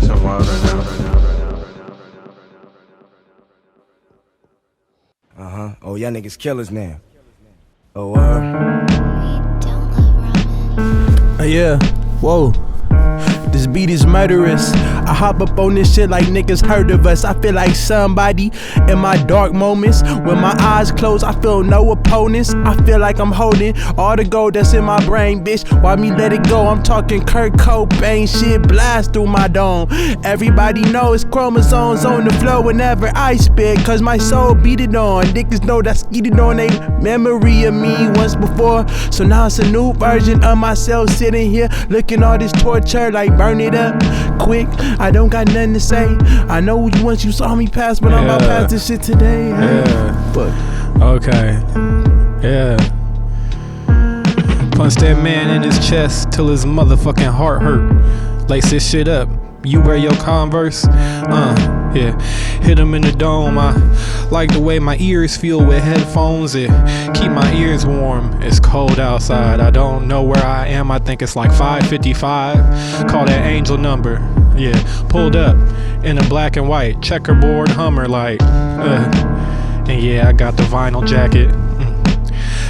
so wild right now. Oh, y'all niggas killers now. Oh, We don't love ramen. Yeah, whoa. This beat is murderous. I hop up on this shit like niggas heard of us. I feel like somebody in my dark moments. When my eyes close, I feel no opponents. I feel like I'm holding all the gold that's in my brain, bitch. Why me let it go? I'm talking Kurt Cobain shit blast through my dome. Everybody knows chromosomes on the floor whenever I spit, cause my soul beat it on. Niggas know that's skeeted on a memory of me once before. So now it's a new version of myself sitting here looking all this torture like burn it up quick. I don't got nothing to say. I know you once you saw me pass, but I'm about past this shit today. Yeah. But Okay. Yeah. Punch that man in his chest till his motherfucking heart hurt. Lace this shit up. You wear your Converse? Yeah. Hit him in the dome. I like the way my ears feel with headphones. It keep my ears warm. It's cold outside. I don't know where I am. I think it's like 5:55. Call that angel number. Yeah. Pulled up in a black and white checkerboard Hummer like. And yeah, I got the vinyl jacket.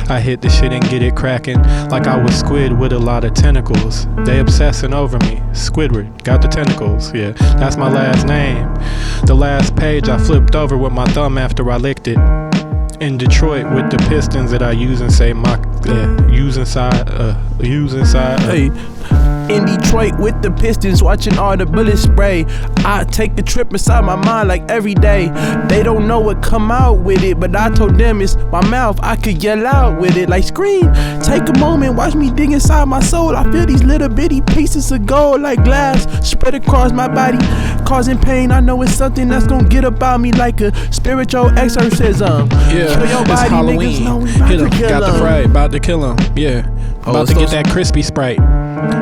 I hit the shit and get it cracking like I was squid with a lot of tentacles. They obsessing over me. Squidward, got the tentacles. Yeah, that's my last name. The last page I flipped over with my thumb after I licked it. In Detroit with the Pistons that I use and say my use inside. hey, in Detroit with the Pistons, watching all the bullets spray. I take a trip inside my mind like every day. They don't know what come out with it, but I told them it's my mouth. I could yell out with it like scream. Take a moment, watch me dig inside my soul. I feel these little bitty pieces of gold like glass spread across my body, causing pain. I know it's something that's gonna get about me like a spiritual exorcism. Yeah, Kill your it's body, Halloween. niggas know we about Hit to him, kill got the 'em. fright, about to kill him. Yeah, about to get that crispy Sprite.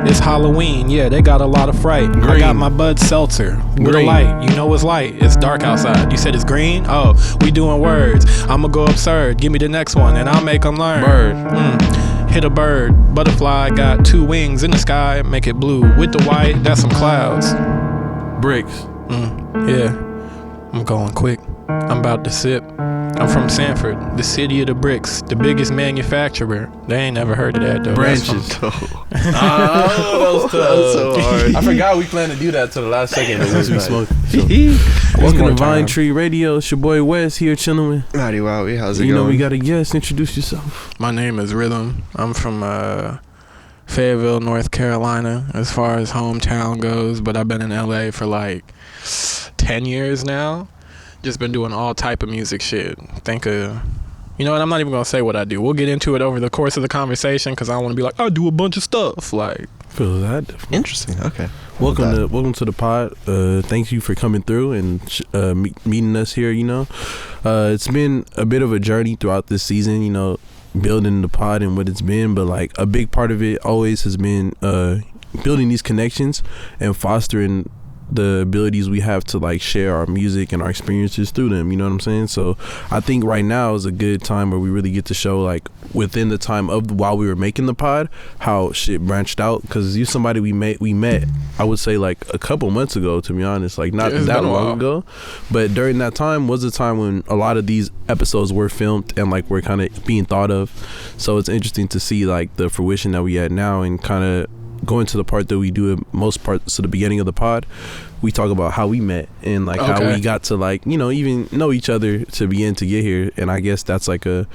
It's Halloween, yeah, they got a lot of fright. I got my Bud Seltzer with a light. You know it's light, it's dark outside. You said it's green? Oh, we doing words. I'ma go absurd, give me the next one and I'll make them learn. Bird. Hit a bird, butterfly got two wings in the sky, make it blue. With the white, that's some clouds. Bricks. Yeah, I'm going quick. I'm about to sip. I'm from Sanford, the city of the bricks, the biggest manufacturer. They ain't never heard of that though. Branches. That was so hard. I forgot we planned to do that till the last second. That's we smoked. Welcome to Vine Tree Radio. It's your boy West here chilling with. Howdy, Wowie. How's it You going? know we got a guest. Introduce yourself. My name is Rhythm. I'm from Fayetteville, North Carolina, as far as hometown goes, but I've been in LA for like 10 years now. Just been doing all type of music shit. You know what? I'm not even gonna say what I do. We'll get into it over the course of the conversation because I want to be like, I do a bunch of stuff. Like, Feel that. Interesting. Okay. Welcome to the pod. Thank you for coming through and meeting us here. You know, it's been a bit of a journey throughout this season. You know, building the pod and what it's been, but like a big part of it always has been building these connections and fostering the abilities we have to like share our music and our experiences through them, you know what I'm saying? So I think right now is a good time where we really get to show like within the time of while we were making the pod how shit branched out, because you somebody we met I would say like a couple months ago, to be honest, like not that long ago, but during that time was the time when a lot of these episodes were filmed and like were kind of being thought of. So it's interesting to see like the fruition that we at now, and kind of going to the part that we do at most parts of the beginning of the pod, we talk about how we met and like how we got to like, you know, even know each other to begin to get here. And I guess that's like a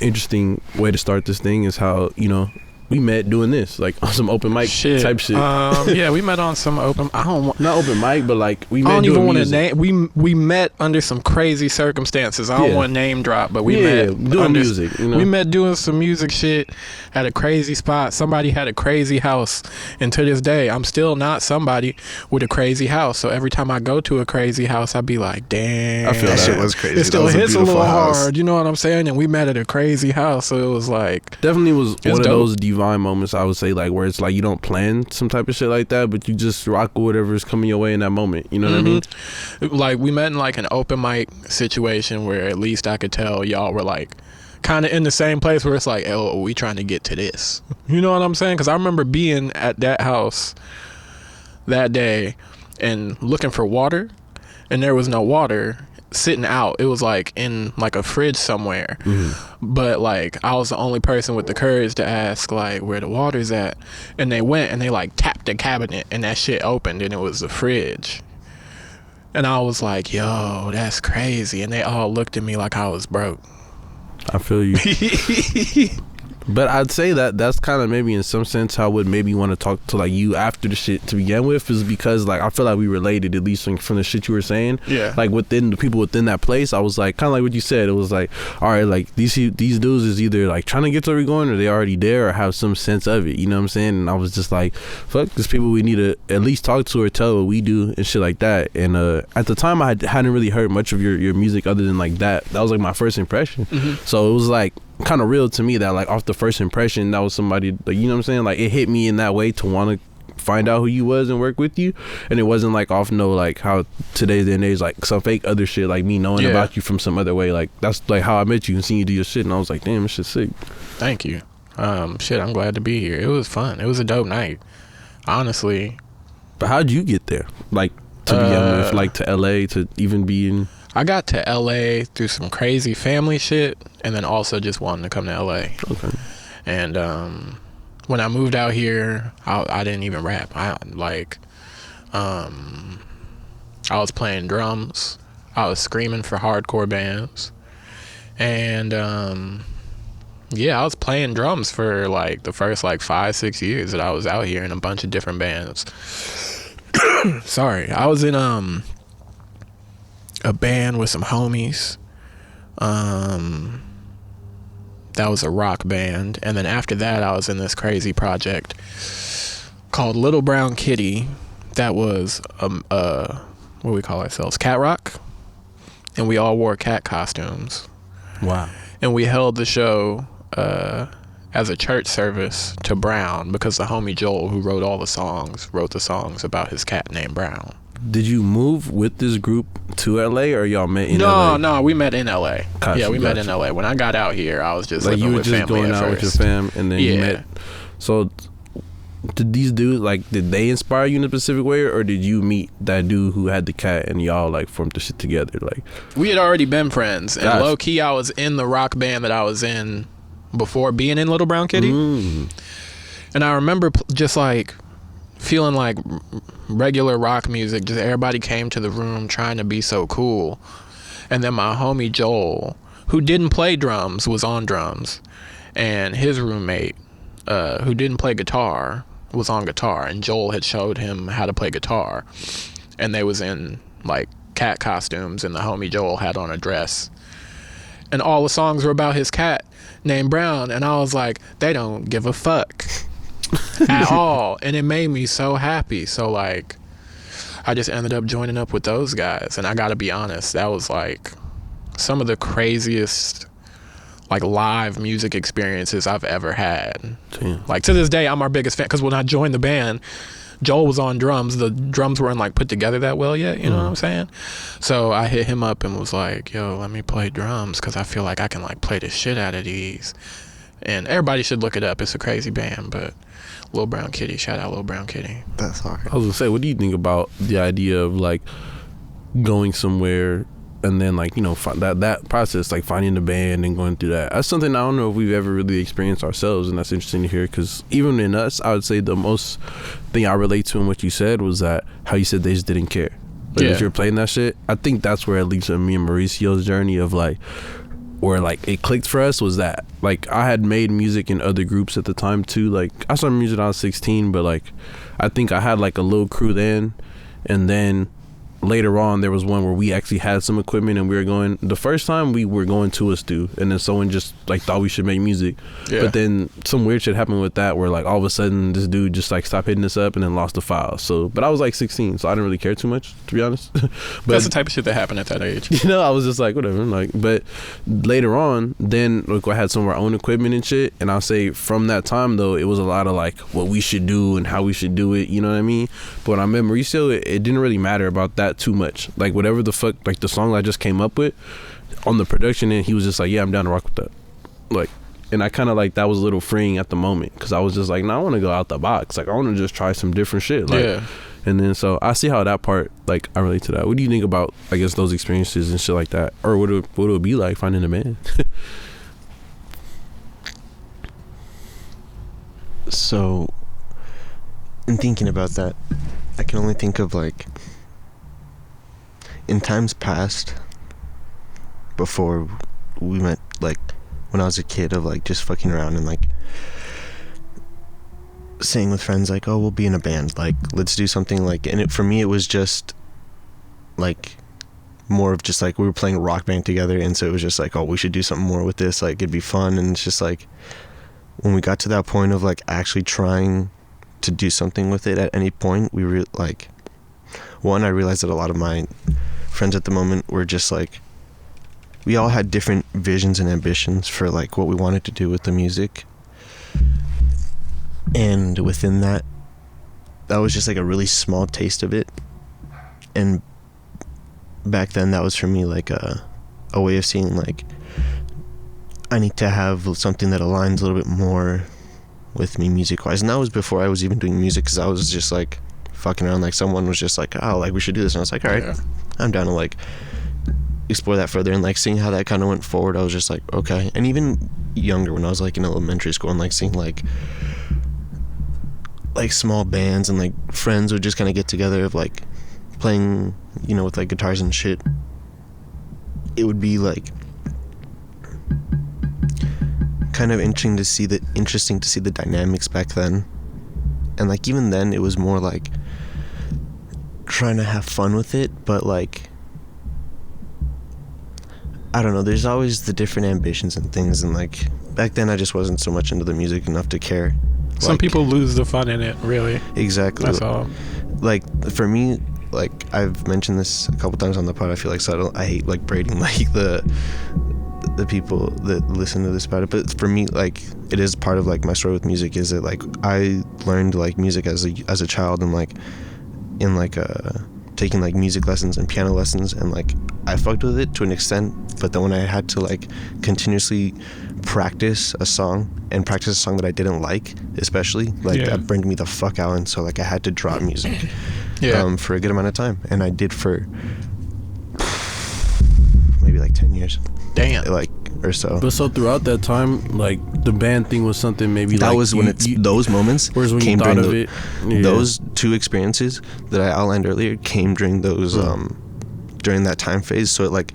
interesting way to start this thing, is how, you know, we met doing this, like on some open mic type shit. Yeah, we met on some open. Not open mic, but like we met. I don't doing even want to music. name. We met under some crazy circumstances. I don't want to name drop, but we met doing music. You know? We met doing some music shit at a crazy spot. Somebody had a crazy house, and to this day, I'm still not somebody with a crazy house. So every time I go to a crazy house, I be like, damn, I feel that shit was crazy. It still was hits a little house. hard. You know what I'm saying? And we met at a crazy house, so it was like definitely was one of dope. those divine moments, I would say, like where it's like you don't plan some type of shit like that, but you just rock with whatever is coming your way in that moment. You know what I mean? Like we met in like an open mic situation where at least I could tell y'all were like kind of in the same place where it's like, oh, we trying to get to this. You know what I'm saying? Because I remember being at that house that day, and looking for water, and there was no water sitting out. It was like in like a fridge somewhere. But like I was the only person with the courage to ask like where the water's at, and they went and they like tapped the cabinet and that shit opened and it was the fridge. And I was like, yo, that's crazy. And they all looked at me like I was broke. I feel you. But I'd say that that's kind of maybe in some sense how I would maybe want to talk to like you after the shit to begin with, is because like I feel like we related, at least from the shit you were saying. Yeah. Like within the people within that place, I was like kind of like what you said. It was like, all right, like these dudes is either like trying to get to where we're going, or they already there, or have some sense of it. You know what I'm saying? And I was just like, fuck, there's people we need to at least talk to or tell what we do and shit like that. And at the time, I hadn't really heard much of your music other than like that. That was like my first impression. So it was like kind of real to me that like off the first impression that was somebody like, you know what I'm saying, like it hit me in that way to want to find out who you was and work with you. And it wasn't like off no like how today's day and age like some fake other shit like me knowing about you from some other way. Like that's like how I met you and seen you do your shit, and I was like, damn, this shit's sick. Thank you. Shit, I'm glad to be here. It was fun. It was a dope night, honestly. But how'd you get there, like to begin with, like to LA, to even be in? I got to LA through some crazy family shit, and then also just wanting to come to LA. Okay. And when I moved out here, I didn't even rap. I was playing drums. I was screaming for hardcore bands. And yeah, I was playing drums for like the first like 5-6 years that I was out here in a bunch of different bands. Sorry. I was in a band with some homies. That was a rock band. And then after that, I was in this crazy project called Little Brown Kitty. That was what do we call ourselves? Cat rock. And we all wore cat costumes. Wow. And we held the show as a church service to Brown, because the homie Joel, who wrote all the songs, wrote the songs about his cat named Brown. Did you move with this group to LA, or y'all met in LA? No, we met in LA. Gotcha, we met in LA. When I got out here, I was just like living you were with just family going at out first. with your fam, and then you met. So did these dudes, like, did they inspire you in a specific way, or did you meet that dude who had the cat and y'all like formed the shit together? Like, we had already been friends, and Gotcha. low key I was in the rock band that I was in before being in Little Brown Kitty. And I remember just like feeling like regular rock music, just everybody came to the room trying to be so cool. And then my homie Joel, who didn't play drums, was on drums, and his roommate, who didn't play guitar, was on guitar, and Joel had showed him how to play guitar, and they was in like cat costumes, and the homie Joel had on a dress, and all the songs were about his cat named Brown. And I was like, they don't give a fuck at all. And it made me so happy. So like I just ended up joining up with those guys, and I gotta be honest, that was like some of the craziest like live music experiences I've ever had. damn. Like to this day, I'm our biggest fan, because when I joined the band, Joel was on drums. The drums weren't like put together that well yet, you know what I'm saying? So I hit him up and was like, yo, let me play drums, because I feel like I can like play the shit out of these. And everybody should look it up. It's a crazy band. But Lil Brown Kitty, shout out Lil Brown Kitty. That's hard. I was gonna say, what do you think about the idea of like going somewhere and then like, you know, that process, like finding the band and going through that? That's something I don't know if we've ever really experienced ourselves, and that's interesting to hear, because even in us, I would say the most thing I relate to in what you said was that how you said they just didn't care. Like if you're playing that shit, I think that's where at least me and Mauricio's journey of like where like it clicked for us was that like I had made music in other groups at the time too. Like I started music when I was 16, but like I think I had like a little crew then, and then later on there was one where we actually had some equipment, and we were going, the first time we were going to a stew, and then someone just like thought we should make music. But then some weird shit happened with that, where like all of a sudden this dude just like stopped hitting us up and then lost the file. So but I was like 16, so I didn't really care too much, to be honest. But That's the type of shit that happened at that age. you know, I was just like whatever. Like, but later on, then like I had some of our own equipment and shit, and I'll say from that time though, it was a lot of like what we should do and how we should do it, you know what I mean? But when I met Mauricio, it didn't really matter about that too much. Like whatever the fuck, like the song I just came up with on the production, and he was just like, yeah, I'm down to rock with that. Like, and I kind of like that was a little freeing at the moment, because I was just like, no, I want to go out the box. Like I want to just try some different shit. Like, And then so I see how that part, like, I relate to that. What do you think about, I guess, those experiences and shit like that, or what it would be like finding a band? So, in thinking about that, I can only think of, like, in times past, before we met, like, when I was a kid, of, like, just fucking around and, like, saying with friends, like, oh, we'll be in a band, like, let's do something, like, and for me, it was just, like, more of just, like, we were playing a rock band together, and so it was just, like, oh, we should do something more with this, like, it'd be fun, and it's just, like, when we got to that point of, like, actually trying to do something with it at any point, we were, like, one, I realized that a lot of my friends at the moment were just, like, we all had different visions and ambitions for, like, what we wanted to do with the music, and within that was just, like, a really small taste of it, and back then that was for me, like, a way of seeing, like, I need to have something that aligns a little bit more with me music-wise. And that was before I was even doing music, because I was just, like, fucking around. Like, someone was just like, oh, like, we should do this. And I was like, all right, I'm down to, like, explore that further. And, like, seeing how that kind of went forward, I was just like, okay. And even younger, when I was, like, in elementary school, and, like, seeing, like small bands, and, like, friends would just kind of get together of, like, playing, you know, with, like, guitars and shit. It would be, like, kind of interesting to see the dynamics back then. And, like, even then it was more like trying to have fun with it, but, like, I don't know, there's always the different ambitions and things, and, like, back then I just wasn't so much into the music enough to care. Some people lose the fun in it, really. Exactly. That's all. Like, for me, like, I've mentioned this a couple times on the pod, I feel like, so I hate, like, braiding, like, the people that listen to this about it, but for me, like, it is part of, like, my story with music, is that, like, I learned, like, music as a child, and, like, in, like, taking, like, music lessons and piano lessons, and, like, I fucked with it to an extent, but then when I had to, like, continuously practice a song that I didn't like, especially, like, that burned me the fuck out, and so, like, I had to drop music for a good amount of time, and I did for maybe, like, 10 years. Damn. Like, or so. But so throughout that time, like, the band thing was something maybe that like was when those moments whereas when came you thought during of it, those two experiences that I outlined earlier came during those during that time phase, so it, like,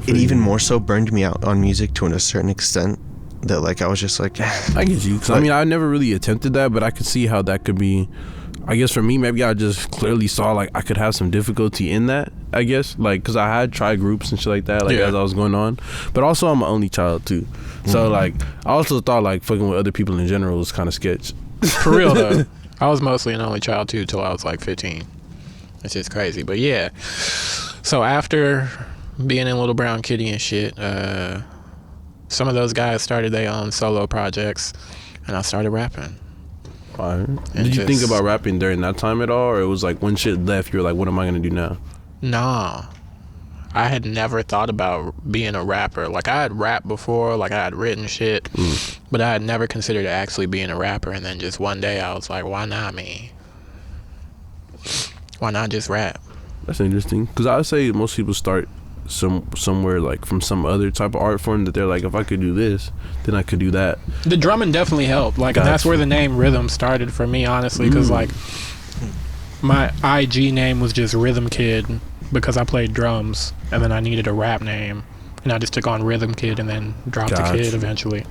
it even more so burned me out on music to a certain extent, that, like, I was just like, I get you, because I mean, I never really attempted that, but I could see how that could be. I guess for me, maybe I just clearly saw, like, I could have some difficulty in that, I guess, like, because I had tried groups and shit like that, like, as I was going on, but also I'm an only child too, so like, I also thought, like, fucking with other people in general was kind of sketch. For real though. I was mostly an only child too till I was like 15. It's just crazy. But yeah, so after being in Little Brown Kitty and shit, some of those guys started their own solo projects, and I started rapping. Did you think about rapping during that time at all, or it was like when shit left, you were like, what am I gonna do now? Nah, I had never thought about being a rapper. Like, I had rapped before, like, I had written shit, but I had never considered actually being a rapper. And then just one day I was like, why not me? Why not just rap? That's interesting, because I would say most people start somewhere, like, from some other type of art form that they're like, if I could do this, then I could do that. The drumming definitely helped, like, and that's where the name Rhythm started for me, honestly, because like, my IG name was just Rhythm Kid because I played drums, and then I needed a rap name, and I just took on Rhythm Kid and then dropped the Kid eventually.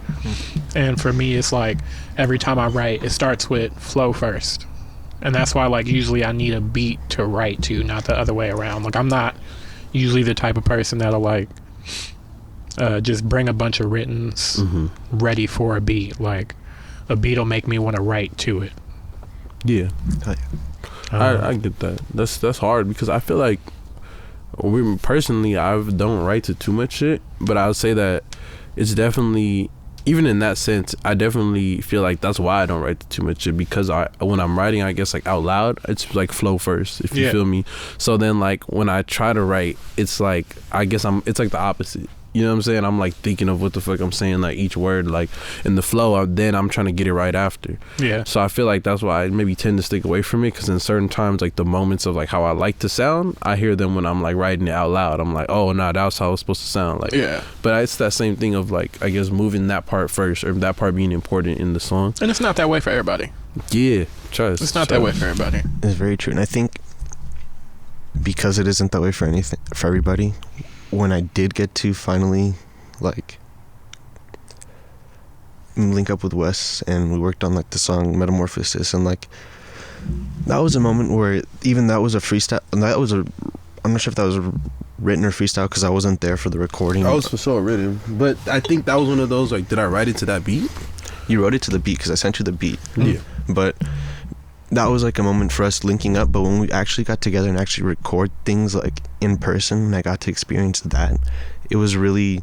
And for me, it's like, every time I write, it starts with flow first, and that's why, like, usually I need a beat to write to, not the other way around. Like, I'm not usually the type of person that'll, like, just bring a bunch of writtens ready for a beat. Like, a beat will make me want to write to it. Yeah. I get that. That's hard, because I feel like, personally, I don't write to too much shit, but I would say that it's definitely, even in that sense, I definitely feel like that's why I don't write to too much shit, because when I'm writing, I guess, like, out loud, it's like flow first, if you feel me. So then, like, when I try to write, it's like, I guess it's like the opposite. you know what I'm saying, I'm like thinking of what the fuck I'm saying, like each word, like in the flow, then I'm trying to get it right after. Yeah. So I feel like that's why I maybe tend to stick away from it, because in certain times, like the moments of like how I like to sound, I hear them when I'm like writing it out loud. I'm like, oh no, that's how it's supposed to sound. Like, Yeah. But it's that same thing of like, I guess, moving that part first, or that part being important in the song. And it's not that way for everybody. Yeah, trust. It's not that way for everybody. It's very true. And I think because it isn't that way for everybody, when I did get to finally like link up with Wes and we worked on like the song Metamorphosis, and like that was a moment where even that was a freestyle, and that was I'm not sure if that was written or freestyle because I wasn't there for the recording. That was for sure written, but I think that was one of those, like, did I write it to that beat? You wrote it to the beat because I sent you the beat. Yeah. But that was like a moment for us linking up. But when we actually got together and actually record things like in person, and I got to experience that, it was really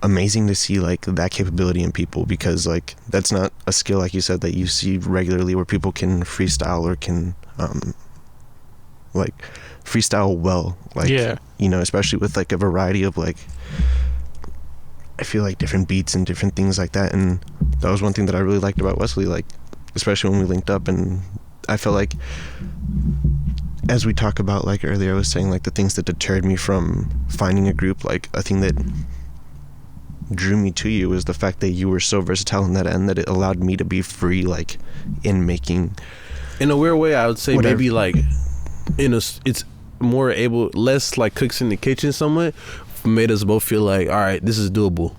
amazing to see like that capability in people, because like that's not a skill, like you said, that you see regularly where people can freestyle or can like freestyle well, like, Yeah. you know, especially with like a variety of like, I feel like different beats and different things like that. And that was one thing that I really liked about Wesley, like especially when we linked up. And I felt like, as we talk about like earlier, I was saying like the things that deterred me from finding a group, like a thing that drew me to you was the fact that you were so versatile in that end, that it allowed me to be free, like in making, in a weird way, I would say whatever. maybe like it's more able, less like cooks in the kitchen somewhat, made us both feel like, all right, this is doable.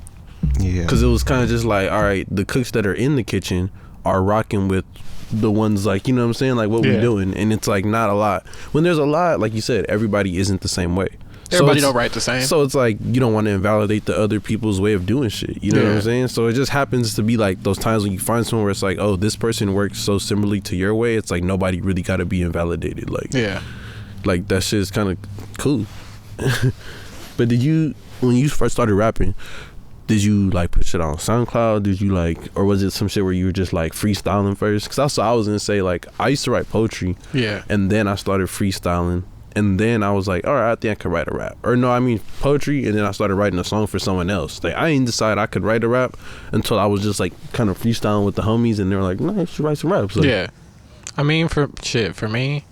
yeah, Because it was kind of just like, all right, the cooks that are in the kitchen are rocking with the ones, like, you know what I'm saying, like what we're doing. And it's like not a lot. When there's a lot, like you said, everybody isn't the same way. Everybody don't write the same. So it's like you don't want to invalidate the other people's way of doing shit. You know what I'm saying? So it just happens to be like those times when you find someone where it's like, oh, this person works so similarly to your way. It's like nobody really got to be invalidated. Like, like that shit is kind of cool. But did you, when you first started rapping, did you like put shit on SoundCloud? Did you like, or was it some shit where you were just like freestyling first? Because also I was gonna say, like, I used to write poetry. Yeah. And then I started freestyling. And then I was like, all right, I think I could write a rap. Or no, I mean poetry. And then I started writing a song for someone else. Like, I didn't decide I could write a rap until I was just like kind of freestyling with the homies. And they were like, no, you should write some raps. Like, yeah. I mean, for me,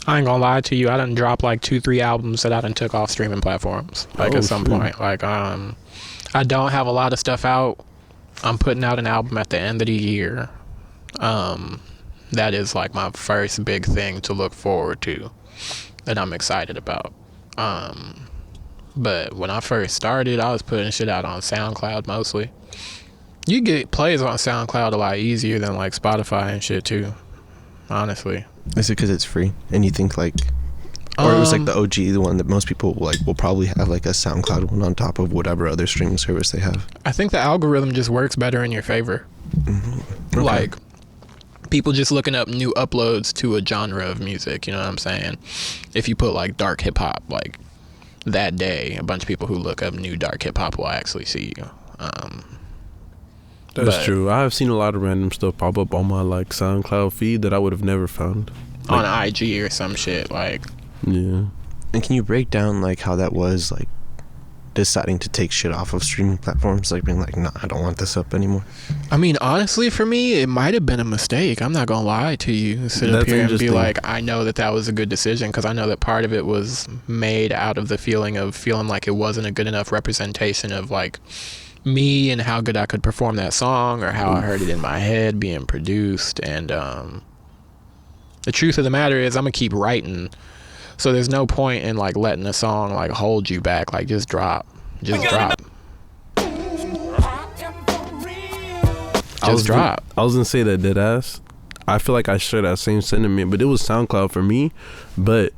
I ain't gonna lie to you. I done dropped like 2-3 albums that I done took off streaming platforms. Like at some point. Like, I don't have a lot of stuff out. I'm putting out an album at the end of the year. That is like my first big thing to look forward to, that I'm excited about. But when I first started, I was putting shit out on SoundCloud mostly. You get plays on SoundCloud a lot easier than like Spotify and shit too, honestly. is it because it's free and you think like, or it was like the OG, the one that most people like will probably have like a SoundCloud one on top of whatever other streaming service they have? I think the algorithm just works better in your favor. Okay. Like, people just looking up new uploads to a genre of music, you know what I'm saying? If you put like dark hip hop, like that day, a bunch of people who look up new dark hip hop will actually see you. That's true. I have seen a lot of random stuff pop up on my like SoundCloud feed that I would have never found. Like, on IG or some shit, like. Yeah. And can you break down like how that was, like deciding to take shit off of streaming platforms, like being like, nah, I don't want this up anymore? I mean, honestly, for me, it might have been a mistake. I'm not gonna lie to you. Sit up That's here and be interesting. like, I know that was a good decision, because I know that part of it was made out of the feeling like it wasn't a good enough representation of like me and how good I could perform that song, or how I heard it in my head being produced. And the truth of the matter is, I'm gonna keep writing. So there's no point in like letting a song like hold you back. Like, just drop. Drop. I was gonna say that, dead ass. I feel like I share that same sentiment, but it was SoundCloud for me. But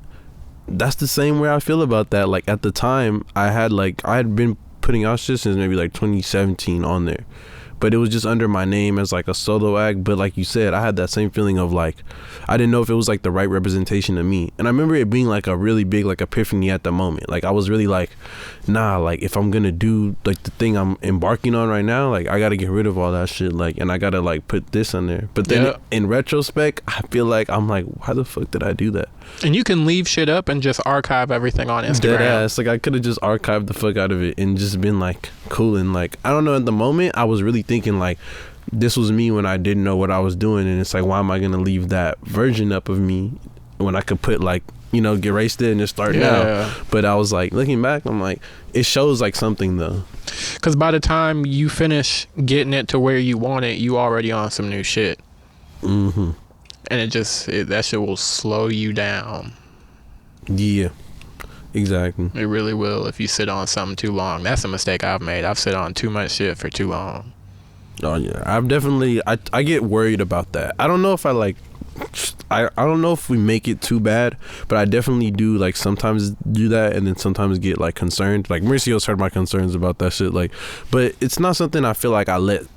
that's the same way I feel about that. Like, at the time, I had been putting out shit since maybe like 2017 on there, but it was just under my name as like a solo act. But like you said, I had that same feeling of like, I didn't know if it was like the right representation of me. And I remember it being like a really big like epiphany at the moment. Like I was really like, nah, like if I'm gonna do like the thing I'm embarking on right now, like I gotta get rid of all that shit, like, and I gotta like put this on there. But then in retrospect, I feel like I'm like, why the fuck did I do that? And you can leave shit up and just archive everything on Instagram. Dead ass. Like I could have just archived the fuck out of it and just been like cool. And like, I don't know, at the moment I was really thinking like, this was me when I didn't know what I was doing. And it's like, why am I gonna leave that version up of me when I could put like, you know, get erased it and just start now. But I was like, looking back, I'm like, it shows like something though. Because by the time you finish getting it to where you want it, you already on some new shit. Mm-hmm. And that shit will slow you down. Yeah, exactly. It really will if you sit on something too long. That's a mistake I've made. I've sit on too much shit for too long. Oh yeah, I've definitely, I get worried about that. I don't know if I like, I don't know if we make it too bad, but I definitely do like sometimes do that, and then sometimes get like concerned. Like Mauricio's heard my concerns about that shit, like, but it's not something I feel like I let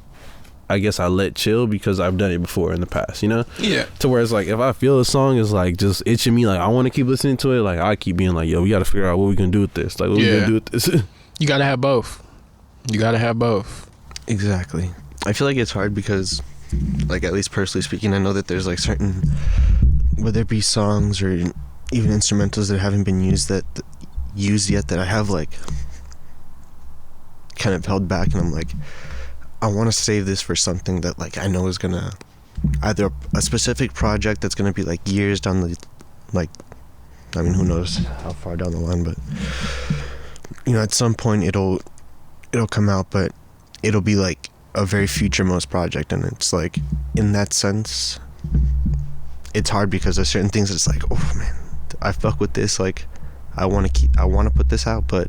chill, because I've done it before in the past, you know? Yeah. To where it's like, if I feel a song is like just itching me, like I want to keep listening to it, like I keep being like, yo, we got to figure out what we can do with this. Like, what we gonna do with this? You got to have both. Exactly. I feel like it's hard because, like, at least personally speaking, I know that there's like certain, whether it be songs or even instrumentals that haven't been used yet that I have like kind of held back, and I'm like, I want to save this for something that like I know is gonna, either a specific project that's gonna be like years down the, like, I mean, who knows how far down the line, but you know, at some point it'll come out, but it'll be like a very future-most project. And it's like, in that sense, it's hard because there's certain things that's like, oh man, I fuck with this, like I want to put this out, but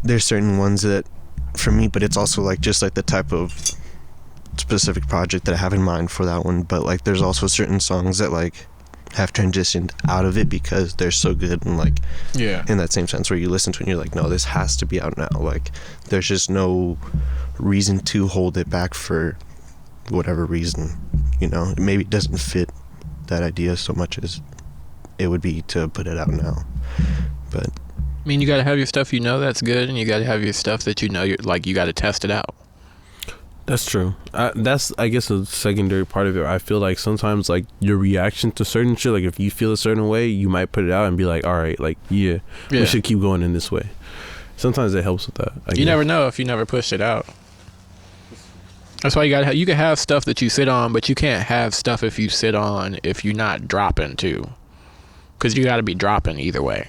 there's certain ones that for me, but it's also like just like the type of specific project that I have in mind for that one. But like there's also certain songs that like have transitioned out of it because they're so good, and like in that same sense where you listen to it and you're like, no, this has to be out now. Like there's just no reason to hold it back for whatever reason, you know. Maybe it doesn't fit that idea so much as it would be to put it out now. But I mean, you got to have your stuff you know that's good, and you got to have your stuff that you know you're like, you got to test it out. That's true. That's, I guess, a secondary part of it. I feel like sometimes like your reaction to certain shit, like if you feel a certain way, you might put it out and be like, all right, like we should keep going in this way. Sometimes it helps with that. You never know if you never push it out. That's why you can have stuff that you sit on, but you can't have stuff if you sit on if you're not dropping too, because you got to be dropping either way.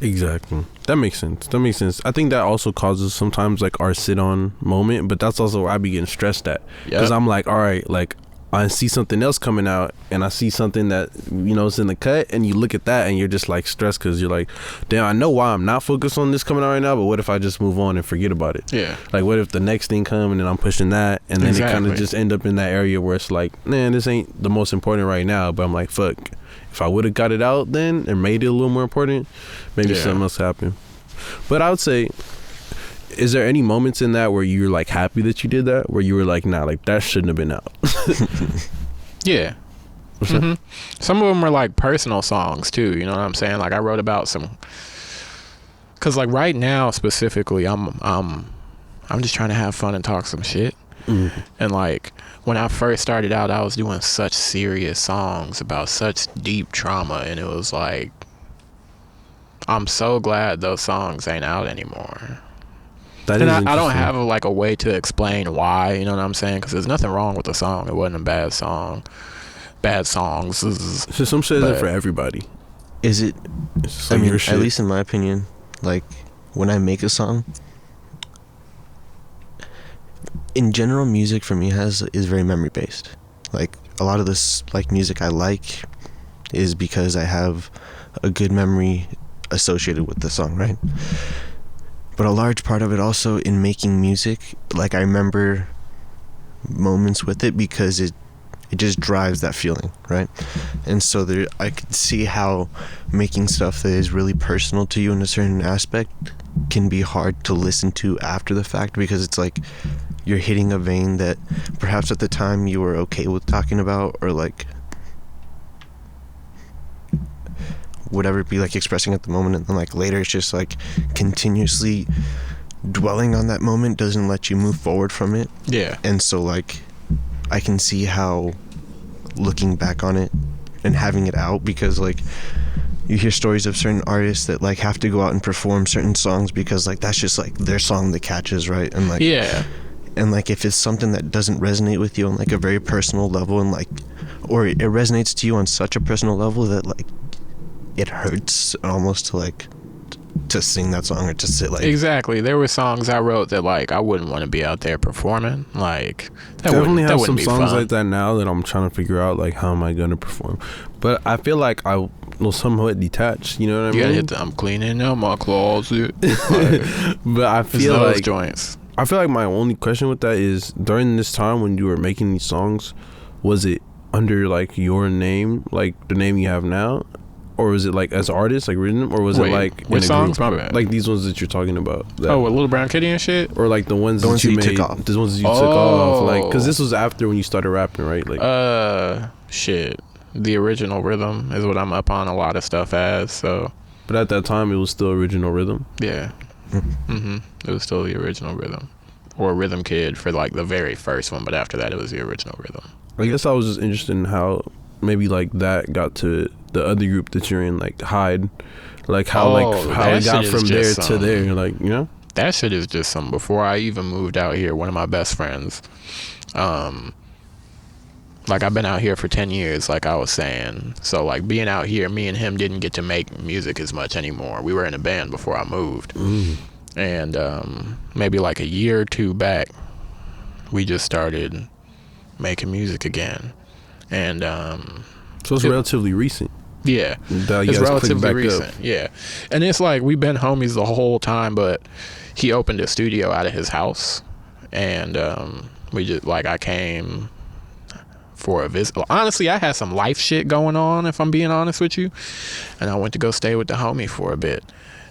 Exactly. That makes sense. I think that also causes sometimes like our sit on moment, but that's also where I be getting stressed at, because I'm like, all right, like I see something else coming out, and I see something that, you know, is in the cut, and you look at that and you're just like stressed, because you're like, damn, I know why I'm not focused on this coming out right now, but what if I just move on and forget about it? Like what if the next thing come and then I'm pushing that, and then it kind of just end up in that area where it's like, man, this ain't the most important right now, but I'm like, fuck, if I would have got it out then and made it a little more important, maybe something else happened. But I would say, is there any moments in that where you're like happy that you did that, where you were like, nah, like that shouldn't have been out? Yeah. Mm-hmm. Some of them are like personal songs too, you know what I'm saying? Like I wrote about some, cause like right now specifically, I'm just trying to have fun and talk some shit. And like when I first started out, I was doing such serious songs about such deep trauma, and it was like, I'm so glad those songs ain't out anymore. And I don't have a way to explain why, you know what I'm saying? Because there's nothing wrong with the song. It wasn't a bad song. Bad songs. So some shit isn't for everybody. Is it? I mean, at least in my opinion, like when I make a song, in general, music for me is very memory based. Like a lot of this like music I like is because I have a good memory associated with the song, right? But a large part of it also in making music, like I remember moments with it because it just drives that feeling, right? And so I could see how making stuff that is really personal to you in a certain aspect can be hard to listen to after the fact, because it's like you're hitting a vein that perhaps at the time you were okay with talking about, or like whatever it be, like expressing at the moment, and then like later it's just like continuously dwelling on that moment doesn't let you move forward from it. Yeah. And so like I can see how looking back on it and having it out, because like you hear stories of certain artists that like have to go out and perform certain songs because like that's just like their song that catches, right? And like, yeah, and like if it's something that doesn't resonate with you on like a very personal level, and like, or it resonates to you on such a personal level that like it hurts almost to like to sing that song or to sit like. Exactly. There were songs I wrote that like I wouldn't want to be out there performing. Like that definitely have that some be songs fun. like that now that I'm trying to figure out like how am I gonna perform. But I feel like I will somewhat detached. You know what I You gotta mean? hit the I'm cleaning out my closet. But I feel those like joints. I feel like my only question with that is during this time when you were making these songs, was it under like your name, like the name you have now? Or was it like as artists, like written them? Or was it like which in a songs? group? My bad. Like these ones that you're talking about. That, Oh, with Little Brown Kitty and shit. or like the ones that you made, took off. the ones that you took off, like because this was after when you started rapping, right? Like Shit. The original rhythm is what I'm up on a lot of stuff as. So, but at that time it was still original rhythm. yeah. It was still the original rhythm, or Rhythm Kid for like the very first one. But after that, it was the original rhythm. I guess I was just interested in how maybe like that got to the other group that you're in, like Hyde, like how how it got from there to there, like, you know. That shit is just some. Before I even moved out here, one of my best friends, like I've been out here for 10 years, like I was saying. So like being out here, me and him didn't get to make music as much anymore. We were in a band before I moved. And maybe like a year or two back, we just started making music again. And so it's relatively recent. Yeah, That it's you guys clicked relatively back recent. up. Yeah, and it's like we've been homies the whole time, but he opened a studio out of his house, and we just like I came for a visit. Honestly, I had some life shit going on, if I'm being honest with you, and I went to go stay with the homie for a bit,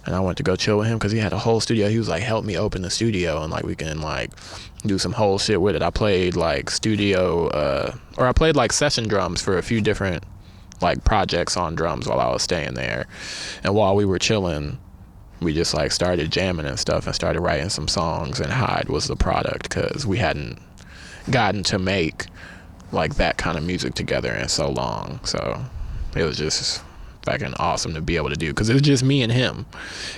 and I went to go chill with him because he had a whole studio. He was like, help me open the studio, and like we can like do some whole shit with it. I played like I played like session drums for a few different like projects on drums while I was staying there, and while we were chilling, we just like started jamming and stuff and started writing some songs, and Hyde was the product because we hadn't gotten to make like that kind of music together in so long. So it was just fucking awesome to be able to do, because it's just me and him.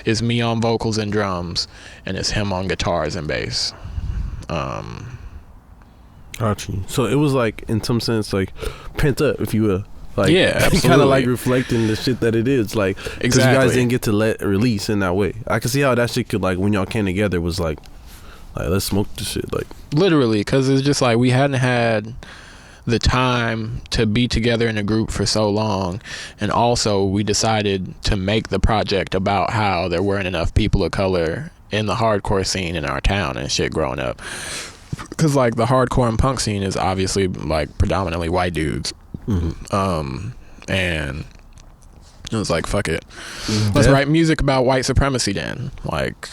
It's me on vocals and drums, and it's him on guitars and bass. Gotcha. So it was like in some sense like pent up, if you will. Like, yeah, absolutely. Kind of like reflecting the shit that it is, like, because you guys didn't get to let release in that way. I can see how that shit could, like, when y'all came together was like let's smoke this shit, like literally, because it's just like we hadn't had the time to be together in a group for so long, and also we decided to make the project about how there weren't enough people of color in the hardcore scene in our town and shit growing up, because like the hardcore and punk scene is obviously like predominantly white dudes. And it was like, fuck it, let's write music about white supremacy then. Like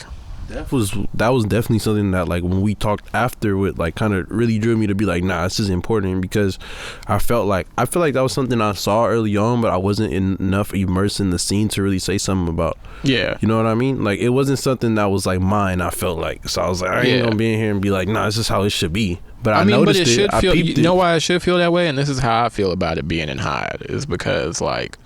that was definitely something that, like, when we talked after, with like kind of really drew me to be like, nah, this is important, because I feel like that was something I saw early on, but I wasn't enough immersed in the scene to really say something about. Yeah, you know what I mean? Like, it wasn't something that was like mine, I felt like. So I was like, I ain't gonna be in here and be like, nah, this is how it should be. But I mean, noticed but it should feel, you know why it should feel that way, and this is how I feel about it being in Hyde, is because like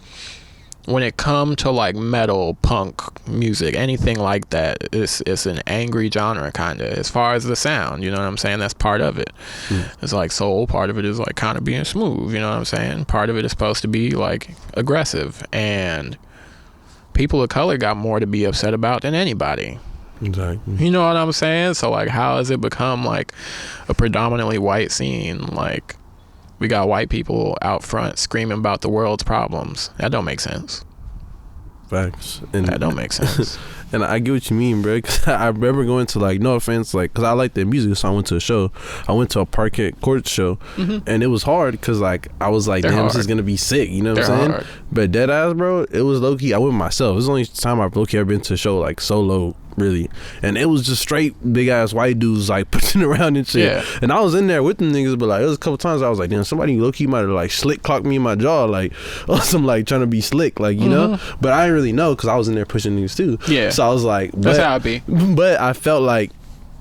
when it come to like metal, punk music, anything like that, it's an angry genre kind of, as far as the sound, you know what I'm saying? That's part of it. It's like soul, part of it is like kind of being smooth, you know what I'm saying? Part of it is supposed to be like aggressive, and people of color got more to be upset about than anybody. Exactly. You know what I'm saying? So like, how has it become like a predominantly white scene? Like, we got white people out front screaming about the world's problems. That don't make sense. Facts. That don't make sense. And I get what you mean, bro. Cause I remember going to, like, no offense, like, because I like their music, so I went to a show. I went to a Parquet Court show, and it was hard because, like, I was like, damn, this is gonna be sick. You know what I'm saying? Hard. But dead ass, bro, it was low key. I went myself. It was the only time I've low key ever been to a show like solo really. And it was just straight big ass white dudes like pushing around and shit. Yeah. And I was in there with them niggas, but like it was a couple times I was like, damn, somebody low key might have like slick clocked me in my jaw, like or some like trying to be slick, like you know. But I didn't really know because I was in there pushing niggas too. Yeah. So I was like, That's how it be. But I felt like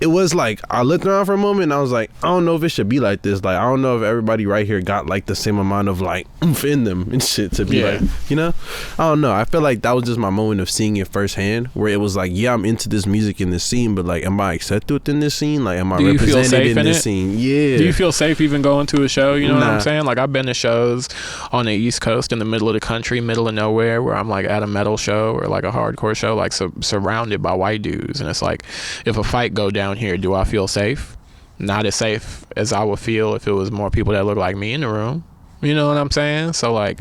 it was like I looked around for a moment and I was like, I don't know if it should be like this. Like I don't know if everybody right here got like the same amount of like oomph in them and shit to be like, you know. I don't know. I feel like that was just my moment of seeing it firsthand, where it was like, yeah, I'm into this music in this scene, but like, am I accepted within this scene? Like, am I represented in this scene? Yeah. Do you feel safe even going to a show? You know what I'm saying? Like I've been to shows on the East Coast in the middle of the country, middle of nowhere, where I'm like at a metal show or like a hardcore show, like surrounded by white dudes, and it's like, if a fight go down here, do I feel safe? Not as safe as I would feel if it was more people that look like me in the room. You know what I'm saying? So like,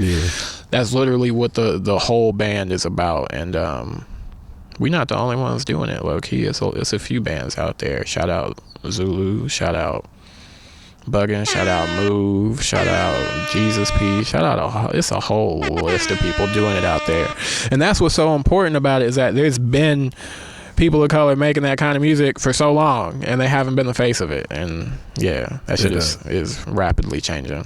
that's literally what the whole band is about. And we're not the only ones doing it, low key. It's a few bands out there. Shout out Zulu, shout out Buggin', shout out Move, shout out Jesus P, shout out it's a whole list of people doing it out there. And that's what's so important about it, is that there's been people of color making that kind of music for so long, and they haven't been the face of it. And yeah, that shit is rapidly changing.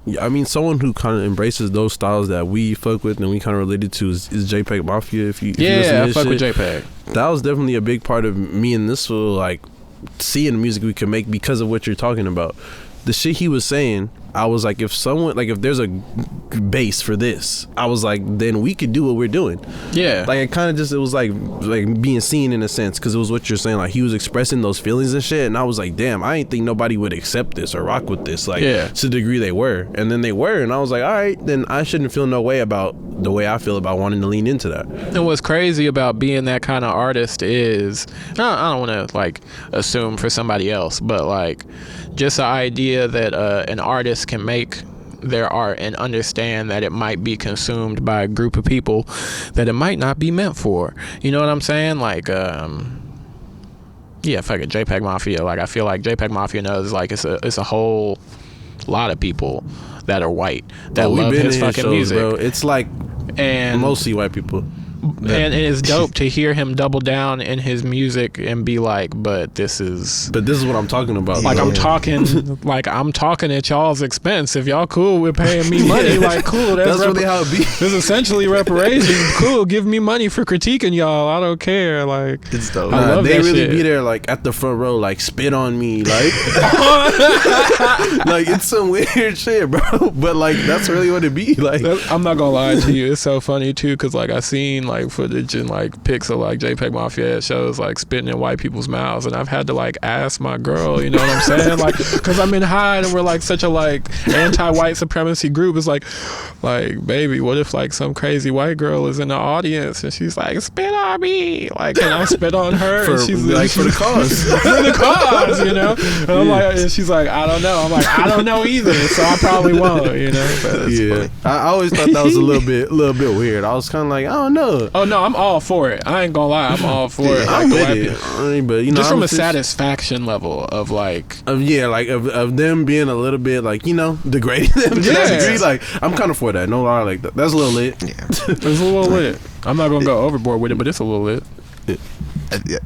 Yeah, I mean, someone who kind of embraces those styles that we fuck with and we kind of related to is JPEGMAFIA. If you listen to I his fuck shit, with JPEG. That was definitely a big part of me and this was like seeing the music we could make because of what you're talking about. The shit he was saying, I was like, if there's a base for this, I was like, then we could do what we're doing. Yeah. Like it kind of just, it was like being seen in a sense, because it was what you're saying. Like he was expressing those feelings and shit, and I was like, damn, I didn't think nobody would accept this or rock with this, like to the degree they were. And then they were, and I was like, all right, then I shouldn't feel no way about the way I feel about wanting to lean into that. And what's crazy about being that kind of artist is, I don't want to like assume for somebody else, but like just the idea that an artist can make their art and understand that it might be consumed by a group of people that it might not be meant for. You know what I'm saying? Like, fuck it, JPEGMAFIA. Like, I feel like JPEGMAFIA knows like it's a whole lot of people that are white that love his fucking music. Bro. It's like mostly white people. And it's dope to hear him double down in his music and be like, but this is what I'm talking about. Like, I'm talking at y'all's expense. If y'all cool with paying me money, like, cool. That's really how it be. It's essentially reparation. Cool, give me money for critiquing y'all. I don't care. Like, it's dope. I love they that really shit. Be there like at the front row, like spit on me, like like it's some weird shit, bro. But like that's really what it be like. I'm not gonna lie to you. It's so funny too, because like I seen like footage and like pics of like JPEGMAFIA at shows like spitting in white people's mouths, and I've had to like ask my girl, you know what I'm saying, like, because I'm in Hyde and we're like such a like anti-white supremacy group. It's like baby, what if like some crazy white girl is in the audience and she's like, spit on me, like, can I spit on her? For, and she's like for the cause for the cause, you know. And I'm like, and she's like, I don't know. I'm like, I don't know either, so I probably won't, you know. But yeah, I always thought that was a little bit weird. I was kind of like, I don't know. Oh no, I'm all for it. I ain't gonna lie, I'm all for it. I'm Like, with it. I mean, but you know, just from a satisfaction level of like, of them being a little bit like, you know, degrading them to that degree. Like, I'm kind of for that. No lie, like that. That's a little lit. Yeah, it's a little lit. I'm not gonna go overboard with it, but it's a little lit. yeah.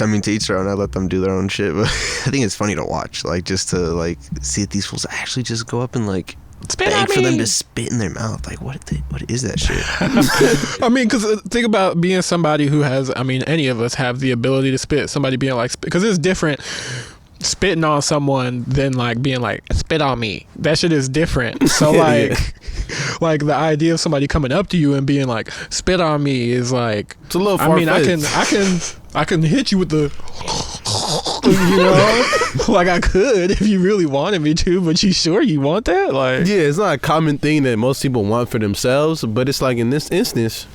I mean, to each their own. I let them do their own shit, but I think it's funny to watch, like, just to like see if these fools actually just go up and like beg for them to spit in their mouth. Like, what is that shit? I mean, because think about being somebody who has, I mean, any of us have the ability to spit. Somebody being like, because it's different spitting on someone than like being like, spit on me. That shit is different. So like, like the idea of somebody coming up to you and being like, spit on me is like, it's a little far-fetched. I can hit you with the, you know, like I could if you really wanted me to, but you sure you want that? Like, yeah, it's not a common thing that most people want for themselves, but it's like in this instance,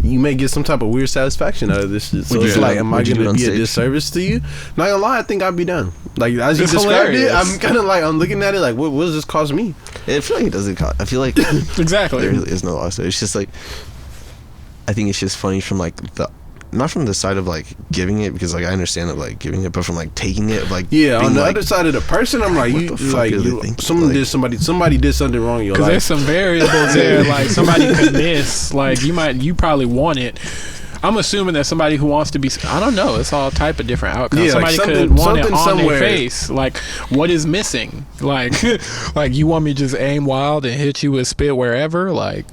you may get some type of weird satisfaction out of this shit. So it's like, am I going to be a disservice to you? Not gonna lie, I think I'd be down. Like, as you described it, I'm kind of like, I'm looking at it like, what does this cost me? I feel like it doesn't cost. I feel like exactly there really is no loss. It's just like, I think it's just funny from like not from the side of like giving it, because like I understand that like giving it, but from like taking it, like, yeah, on the other side of the person, I'm like, you like, somebody did something wrong in your life. Because there's some variables there. Like, somebody could miss. Like, you probably want it. I'm assuming that somebody who wants to be, I don't know, it's all type of different outcomes. Yeah, somebody like could want it on somewhere. their face. Like, what is missing? Like, like you want me to just aim wild and hit you with spit wherever? Like,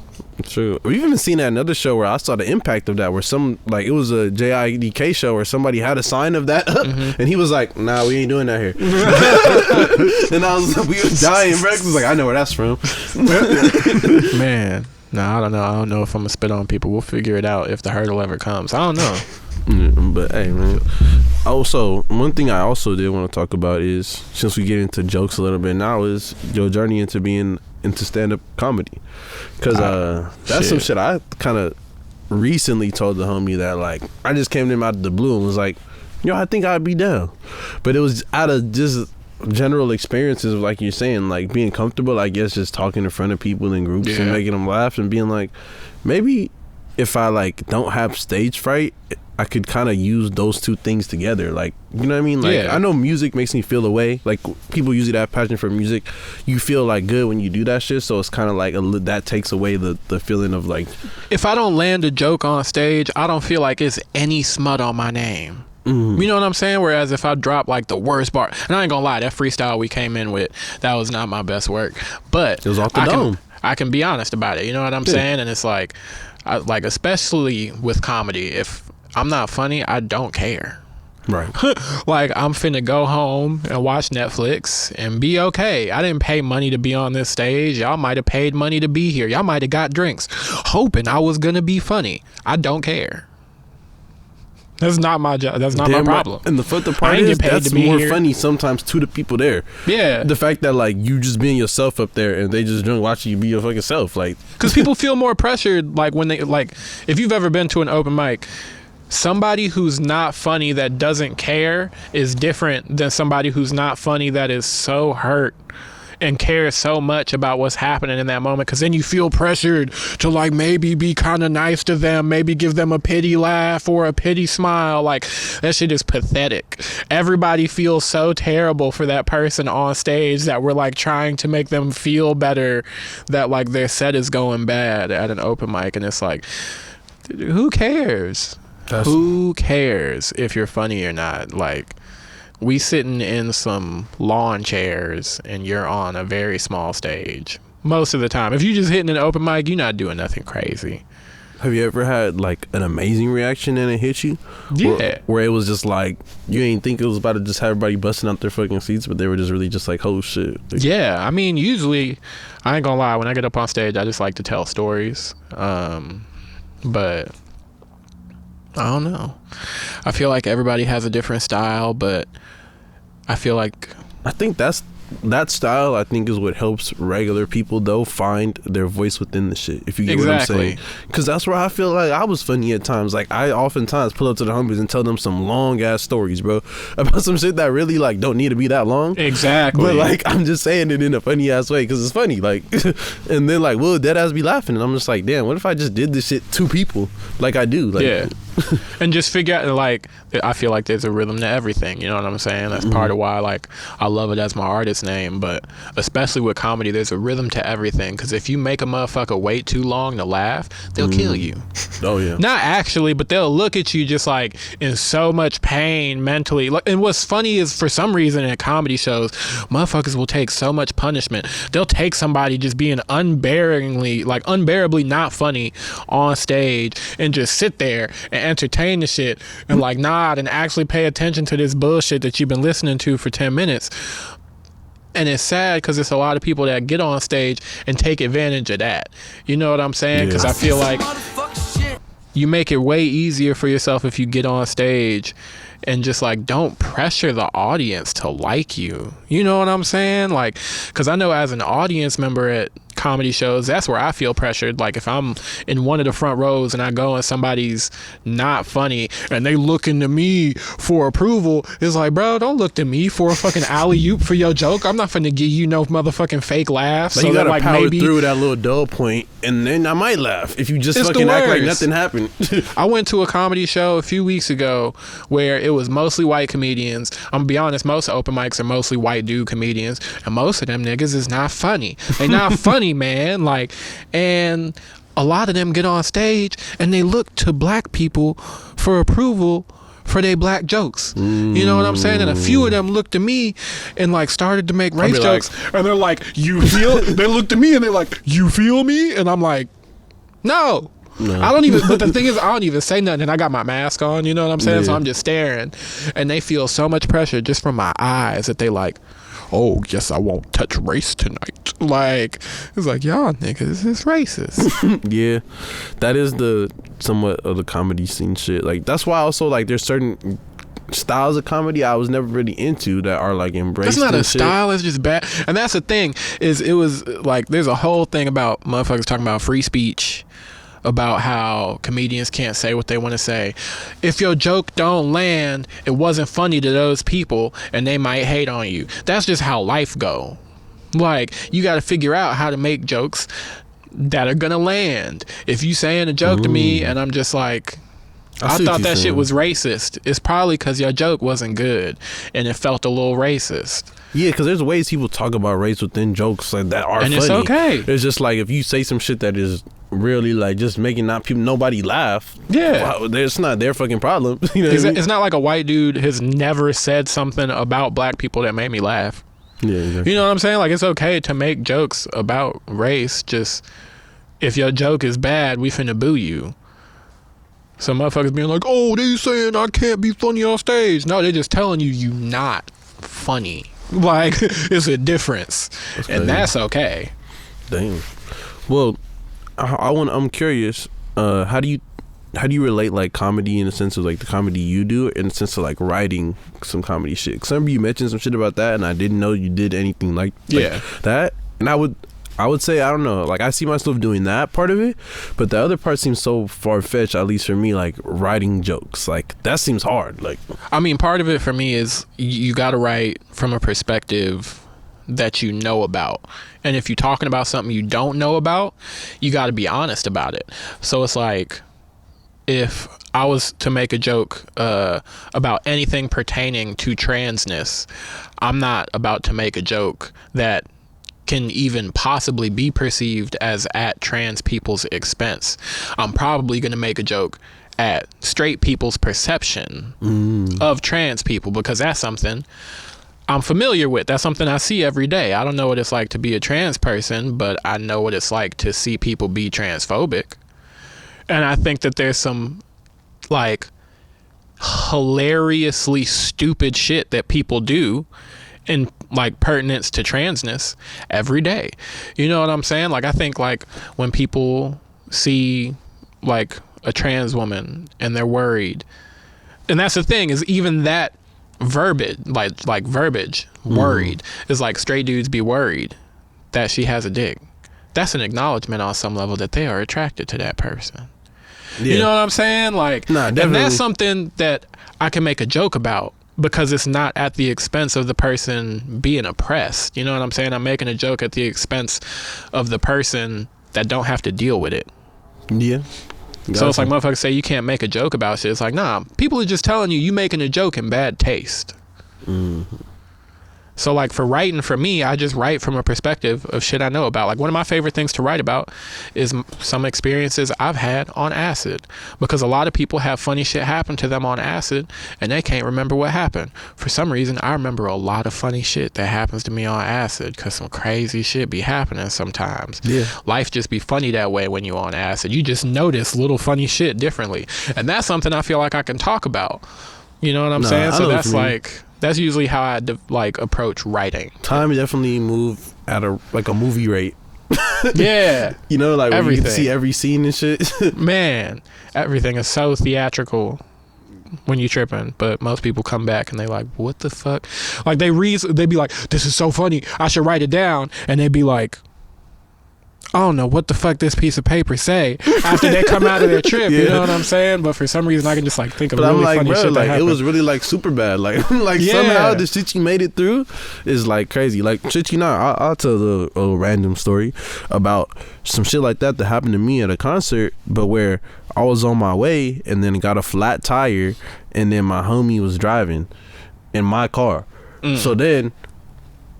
true. We've even seen that another show where I saw the impact of that, where it was a JIDK show where somebody had a sign of that up, and he was like, "Nah, we ain't doing that here." And I was like, we were dying. Rex was like, "I know where that's from." man, no, I don't know. I don't know if I'm gonna spit on people. We'll figure it out if the hurdle ever comes. I don't know. But hey, man. Also, one thing I also did want to talk about is, since we get into jokes a little bit now, is your journey into being into stand-up comedy, because that's some shit I kind of recently told the homie that, like, I just came to him out of the blue and was like, yo, I think I'd be down, but it was out of just general experiences of, like you're saying, like being comfortable, I guess, just talking in front of people in groups and making them laugh and being like, maybe if I like don't have stage fright, I could kind of use those two things together. Like, you know what I mean? Like, I know music makes me feel away. Like, people usually have passion for music. You feel like good when you do that shit. So it's kind of like that takes away the feeling of like, if I don't land a joke on stage, I don't feel like it's any smut on my name. You know what I'm saying? Whereas if I drop like the worst bar, and I ain't gonna lie, that freestyle we came in with, that was not my best work. But it was off the dome. I can be honest about it. You know what I'm saying? And it's like, especially with comedy, if I'm not funny, I don't care. Right. Like, I'm finna go home and watch Netflix and be okay. I didn't pay money to be on this stage. Y'all might have paid money to be here. Y'all might have got drinks hoping I was gonna be funny. I don't care. That's not my job. That's not my problem. Right. And the part is, that's more funny sometimes to the people there. Yeah. The fact that, like, you just being yourself up there and they just drunk watching you be your fucking self. Like, because people feel more pressured, like, when they, like, if you've ever been to an open mic, somebody who's not funny that doesn't care is different than somebody who's not funny that is so hurt and cares so much about what's happening in that moment, because then you feel pressured to, like, maybe be kind of nice to them, maybe give them a pity laugh or a pity smile. Like, that shit is pathetic. Everybody feels so terrible for that person on stage that we're, like, trying to make them feel better that, like, their set is going bad at an open mic, and it's like, who cares? Who cares if you're funny or not? Like, we sitting in some lawn chairs and you're on a very small stage most of the time. If you just hitting an open mic, you're not doing nothing crazy. Have you ever had like an amazing reaction and it hit you? Yeah. Where it was just like, you ain't think it was about to just have everybody busting out their fucking seats, but they were just really just like, oh shit. Like, yeah. I mean, usually, I ain't gonna lie, when I get up on stage, I just like to tell stories. But I don't know. I feel like everybody has a different style, but I feel like, I think that style, I think, is what helps regular people though find their voice within the shit, if you get what I'm saying. Because that's where I feel like I was funny at times. Like, I oftentimes pull up to the homies and tell them some long ass stories, bro, about some shit that really like don't need to be that long. Exactly. But like, I'm just saying it in a funny ass way because it's funny. Like, and then like, will dead ass be laughing, and I'm just like, damn, what if I just did this shit to people like I do? Like, yeah. And just figure out, like, I feel like there's a rhythm to everything, you know what I'm saying? That's part of why, like, I love it as my artist name. But especially with comedy, there's a rhythm to everything, because if you make a motherfucker wait too long to laugh, they'll kill you. Oh yeah. Not actually, but they'll look at you just like in so much pain mentally. And what's funny is, for some reason in comedy shows, motherfuckers will take so much punishment. They'll take somebody just being unbearably not funny on stage and just sit there and entertain the shit and like nod and actually pay attention to this bullshit that you've been listening to for 10 minutes. And it's sad because it's a lot of people that get on stage and take advantage of that. You know what I'm saying? Because I feel like you make it way easier for yourself if you get on stage and just like don't pressure the audience to like you. You know what I'm saying? Like, because I know as an audience member at comedy shows, that's where I feel pressured. Like, if I'm in one of the front rows and I go and somebody's not funny and they looking to me for approval, it's like, bro, don't look to me for a fucking alley-oop for your joke. I'm not finna give you no motherfucking fake laugh. But so you gotta like power through that little dull point, and then I might laugh if you just fucking act like nothing happened. I went to a comedy show a few weeks ago where it was mostly white comedians. I'm gonna be honest, most open mics are mostly white dude comedians, and most of them niggas is not funny. They not funny, man. Like, and a lot of them get on stage and they look to black people for approval for their black jokes. You know what I'm saying? And a few of them looked to me and like started to make race jokes, and they're like, you feel they looked at me and they're like, you feel me? And I'm like, no. I don't even, but the thing is, I don't even say nothing, and I got my mask on, you know what I'm saying? So I'm just staring, and they feel so much pressure just from my eyes that they like, oh, guess I won't touch race tonight. Like, it's like, y'all niggas is racist. Yeah, that is the somewhat of the comedy scene shit. Like, that's why also, like, there's certain styles of comedy I was never really into that are like embraced. That's not a style, it's just bad. And that's the thing, is it was like, there's a whole thing about motherfuckers talking about free speech, about how comedians can't say what they want to say. If your joke don't land, it wasn't funny to those people and they might hate on you. That's just how life go. Like, you got to figure out how to make jokes that are gonna land. If you saying a joke to me and I'm just like, I thought that shit was racist, it's probably because your joke wasn't good and it felt a little racist. Yeah, because there's ways people talk about race within jokes like that are and funny. It's okay. It's just like if you say some shit that is really like just making nobody laugh. Yeah, wow, it's not their fucking problem. You know it's not like a white dude has never said something about black people that made me laugh. Yeah, exactly. You know what I'm saying? Like, it's okay to make jokes about race. Just if your joke is bad, we finna boo you. Some motherfuckers being like, oh, they saying I can't be funny on stage. No, they're just telling you not funny. Like, it's a difference. And that's okay. Damn. Well, I'm curious, how do you relate like comedy in the sense of like the comedy you do in the sense of like writing some comedy shit? Cause some of you mentioned some shit about that and I didn't know you did anything like that. And I would say, I don't know, like I see myself doing that part of it, but the other part seems so far-fetched, at least for me, like writing jokes. Like that seems hard. Like, I mean, part of it for me is you gotta write from a perspective that you know about. And if you're talking about something you don't know about, you gotta be honest about it. So it's like, if I was to make a joke about anything pertaining to transness, I'm not about to make a joke that can even possibly be perceived as at trans people's expense. I'm probably going to make a joke at straight people's perception of trans people, because that's something I'm familiar with. That's something I see every day. I don't know what it's like to be a trans person, but I know what it's like to see people be transphobic. And I think that there's some like hilariously stupid shit that people do in like pertinence to transness every day. You know what I'm saying? Like, I think like when people see like a trans woman and they're worried, and that's the thing, is even that verbiage, like verbiage, worried, is like straight dudes be worried that she has a dick. That's an acknowledgement on some level that they are attracted to that person. You know what I'm saying? Like, and that's something that I can make a joke about, because it's not at the expense of the person being oppressed. You know what I'm saying? I'm making a joke at the expense of the person that don't have to deal with it. Yeah. So it's like motherfuckers say you can't make a joke about shit. It's like, nah, people are just telling you making a joke in bad taste. So like for writing, for me, I just write from a perspective of shit I know about. Like, one of my favorite things to write about is some experiences I've had on acid, because a lot of people have funny shit happen to them on acid and they can't remember what happened. For some reason, I remember a lot of funny shit that happens to me on acid, because some crazy shit be happening sometimes. Yeah. Life just be funny that way when you on acid. You just notice little funny shit differently. And that's something I feel like I can talk about. You know what I'm saying? So that's like... That's usually how I like approach writing. Time definitely move at a movie rate. Yeah. You know, like everything. When you see every scene and shit. Man, everything is so theatrical when you tripping, but most people come back and they like, what the fuck? Like they be like, this is so funny, I should write it down. And they be like, I don't know what the fuck this piece of paper say after they come out of their trip. You know what I'm saying? But for some reason I can just like think of really funny shit that happened. It was really like super bad. Like somehow the shit you made it through is like crazy. Like shit, you know, I'll tell a random story about some shit like that happened to me at a concert, but where I was on my way and then got a flat tire, and then my homie was driving in my car. So then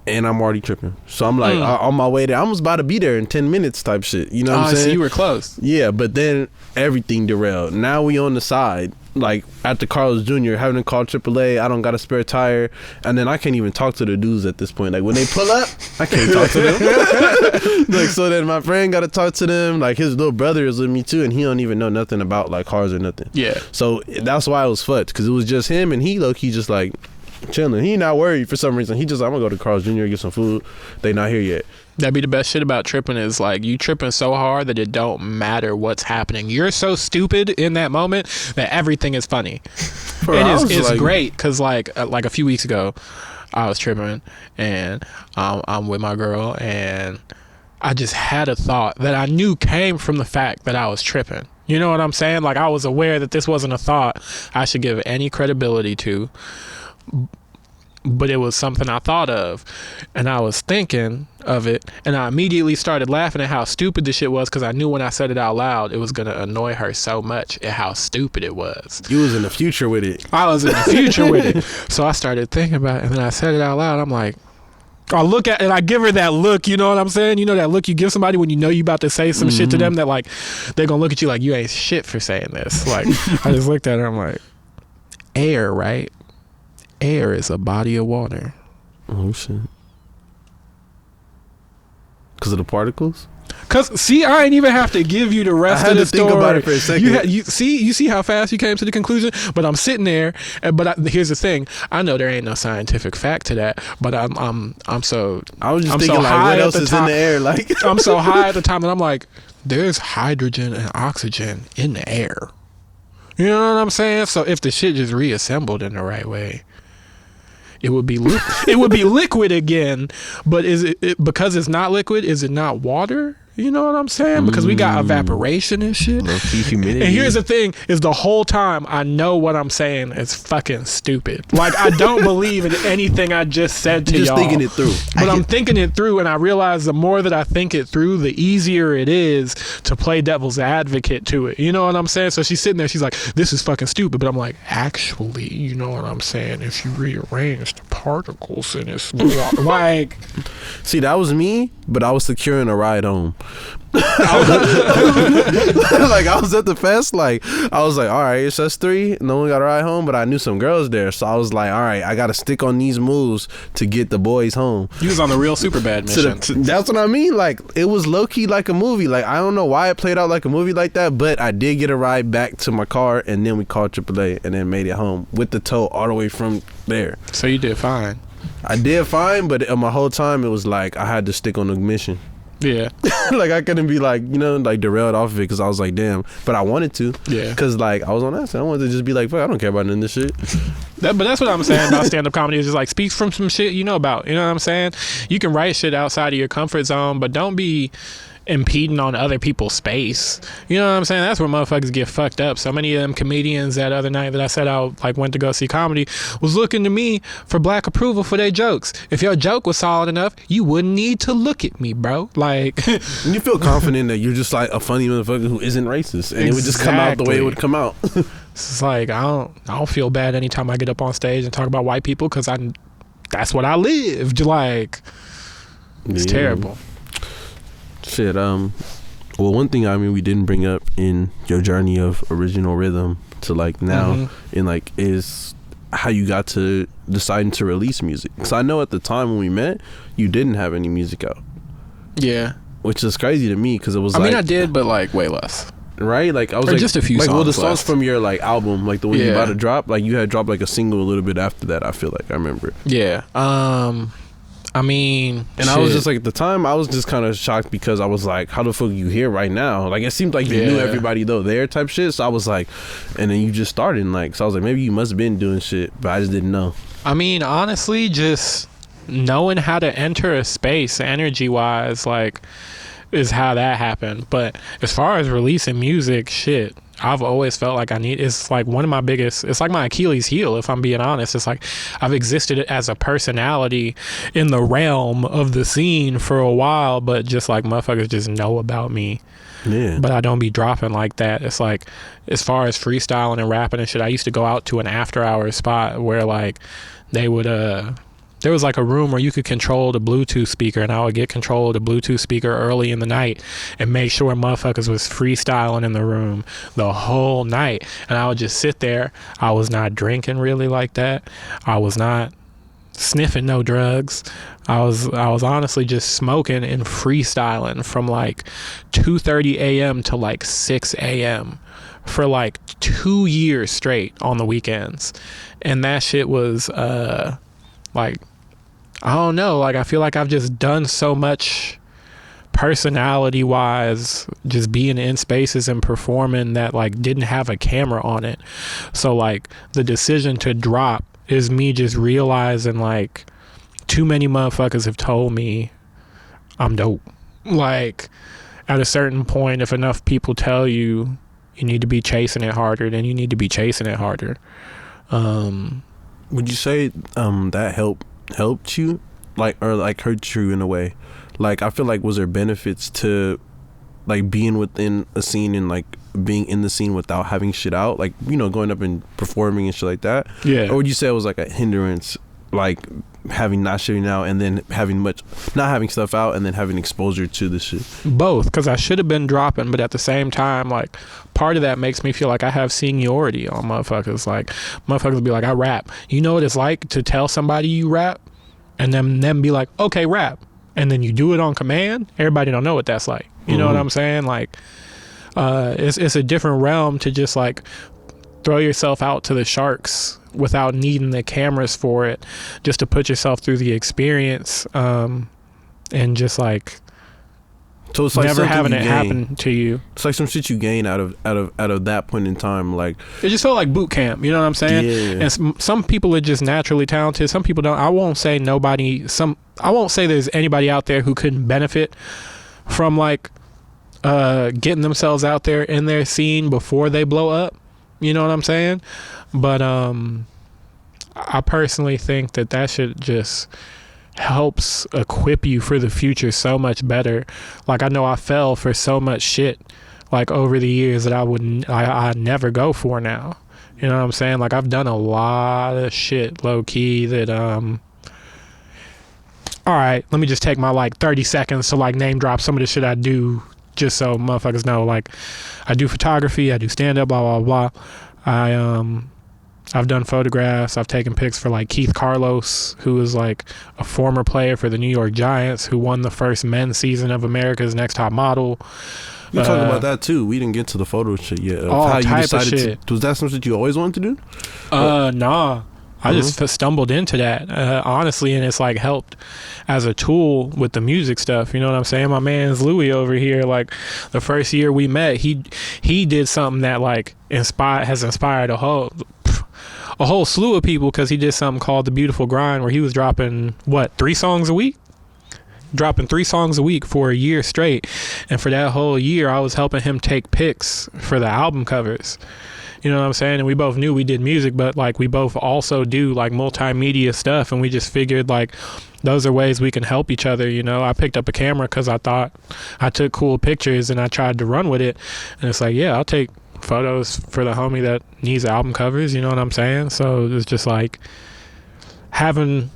and I'm already tripping. So I'm like on my way there. I was about to be there in 10 minutes type shit. You know what I'm saying? So you were close. Yeah, but then everything derailed. Now we on the side, like at the Carlos Jr. having to call AAA. I don't got a spare tire, and then I can't even talk to the dudes at this point. Like when they pull up, I can't talk to them. Like so then my friend got to talk to them. Like his little brother is with me too, and he don't even know nothing about like cars or nothing. Yeah. So that's why I was fucked, because it was just him, and he low-key just like chilling. He not worried for some reason. He just like, I'm gonna go to Carl's Jr. get some food. They not here yet. That'd be the best shit about tripping, is like you tripping so hard that it don't matter what's happening. You're so stupid in that moment that everything is funny. It's like, great because like a few weeks ago I was tripping and I'm with my girl and I just had a thought that I knew came from the fact that I was tripping. You know what I'm saying? Like I was aware that this wasn't a thought I should give any credibility to, but it was something I thought of, and I was thinking of it, and I immediately started laughing at how stupid the shit was, because I knew when I said it out loud it was gonna annoy her so much at how stupid it was. You was in the future with it. I was in the future with it. So I started thinking about it, and then I said it out loud. I'm like, I look at it and I give her that look, you know what I'm saying? You know that look you give somebody when you know you about to say some shit to them that like they're gonna look at you like you ain't shit for saying this. Like I just looked at her, I'm like, air, right? Air is a body of water. Oh shit. Because of the particles? Cause see, I ain't even have to give you the rest of the story. I had to think about it for a second. You see how fast you came to the conclusion. But I'm sitting there, here's the thing. I know there ain't no scientific fact to that, but I'm so. I was just thinking so like, what else is in the air? Like I'm so high at the time that I'm like, there's hydrogen and oxygen in the air. You know what I'm saying? So if the shit just reassembled in the right way, it would be it would be liquid again. But is it because it's not liquid? Is it not water? You know what I'm saying? Because we got evaporation and shit. Low-key humidity. And here's the thing, is the whole time I know what I'm saying is fucking stupid. Like I don't believe in anything I just said to y'all. Just thinking it through. But I'm thinking it through, and I realize the more that I think it through, the easier it is to play devil's advocate to it. You know what I'm saying? So she's sitting there, she's like, this is fucking stupid. But I'm like, actually, you know what I'm saying? If you rearrange the particles in this, like. See, that was me, but I was securing a ride home. Like I was at the fest, like I was like, all right, it's us three, no one got a ride home, but I knew some girls there, so I was like, all right, I gotta stick on these moves to get the boys home. You was on the real Superbad mission. That's what I mean. Like it was low-key like a movie. Like I don't know why it played out like a movie like that, but I did get a ride back to my car, and then we called AAA and then made it home with the tow all the way from there. So you did fine. I did fine, but my whole time it was like I had to stick on the mission. Yeah. Like I couldn't be like, you know, like derailed off of it, because I was like, damn, but I wanted to. Yeah. Because like I was on that side. I wanted to just be like, fuck, I don't care about none of this shit. But that's what I'm saying about stand-up comedy, is just like speak from some shit you know about. You know what I'm saying? You can write shit outside of your comfort zone, but don't be impeding on other people's space. You know what I'm saying? That's where motherfuckers get fucked up. So many of them comedians that other night that I said I like went to go see comedy was looking to me for black approval for their jokes. If your joke was solid enough, you wouldn't need to look at me, bro. Like you feel confident that you're just like a funny motherfucker who isn't racist, and it would just come out the way it would come out. It's like I don't feel bad anytime I get up on stage and talk about white people, because that's what I lived. Like it's terrible. Shit, well, one thing I mean we didn't bring up in your journey of original rhythm to like now in like is how you got to deciding to release music. Because I know at the time when we met, you didn't have any music out. Yeah. Which is crazy to me, because it was I mean, I did, but like way less. Right? Like I was or like just a few like, songs. Well, the songs left. from your like album, like the one you about to drop, like you had dropped like a single a little bit after that, I feel like. I remember. Yeah. I mean, and shit. I was just like, at the time I was just kind of shocked, because I was like, how the fuck are you here right now? Like it seemed like you knew everybody though there type shit. So I was like, and then you just started, and like, so I was like, maybe you must have been doing shit, but I just didn't know. I mean, honestly, just knowing how to enter a space energy wise, like, is how that happened. But as far as releasing music, shit, I've always felt like it's like one of my biggest, it's like my Achilles heel, if I'm being honest. It's like I've existed as a personality in the realm of the scene for a while, but just like motherfuckers just know about me. Yeah. But I don't be dropping like that. It's like, as far as freestyling and rapping and shit, I used to go out to an after hours spot where like they would there was like a room where you could control the Bluetooth speaker, and I would get control of the Bluetooth speaker early in the night and make sure motherfuckers was freestyling in the room the whole night. And I would just sit there. I was not drinking really like that. I was not sniffing no drugs. I was honestly just smoking and freestyling from like 2:30 a.m. to like 6 a.m. for like 2 years straight on the weekends. And that shit was like, I don't know, like I feel like I've just done so much personality wise, just being in spaces and performing that like didn't have a camera on it. So like the decision to drop is me just realizing like too many motherfuckers have told me I'm dope. Like at a certain point, if enough people tell you you need to be chasing it harder, then you need to be chasing it harder. Would you say that helped you, like, or like hurt you in a way? Like I feel like, was there benefits to like being within a scene and like being in the scene without having shit out, like, you know, going up and performing and shit like that? Yeah. Or would you say it was like a hindrance, like having not shitting out and then not having stuff out and then having exposure to the shit? Both, because I should have been dropping, but at the same time, like part of that makes me feel like I have seniority on motherfuckers. Like motherfuckers will be like, I rap. You know what it's like to tell somebody you rap and then be like, okay, rap, and then you do it on command? Everybody don't know what that's like. You know what I'm saying? Like it's a different realm to just like throw yourself out to the sharks without needing the cameras for it, just to put yourself through the experience, and just like, so it's like never having it happen to you. It's like some shit you gain out of that point in time. Like it just felt like boot camp. You know what I'm saying? Yeah. And some people are just naturally talented. Some people don't. I won't say there's anybody out there who couldn't benefit from like getting themselves out there in their scene before they blow up. You know what I'm saying? But I personally think that shit just helps equip you for the future so much better. Like I know I fell for so much shit like over the years that I never go for now. You know what I'm saying? Like I've done a lot of shit low key that all right, let me just take my like 30 seconds to like name drop some of the shit I do, just so motherfuckers know. Like I do photography, I do stand up, blah blah blah. I've done photographs. I've taken pics for like Keith Carlos, who is like a former player for the New York Giants, who won the first men's season of America's Next Top Model. You talking about that too? We didn't get to the photo shit yet. All how type you decided of shit. Was that something you always wanted to do? Nah. I just stumbled into that, honestly, and it's like helped as a tool with the music stuff. You know what I'm saying? My man's Louis over here, like the first year we met, he did something that like has inspired a whole slew of people, because he did something called The Beautiful Grind, where he was dropping 3 songs a week? Dropping 3 songs a week for a year straight. And for that whole year, I was helping him take pics for the album covers. You know what I'm saying? And we both knew we did music, but like we both also do like multimedia stuff, and we just figured like those are ways we can help each other. You know, I picked up a camera because I thought I took cool pictures and I tried to run with it, and it's like, yeah, I'll take photos for the homie that needs album covers. You know what I'm saying? So it's just like having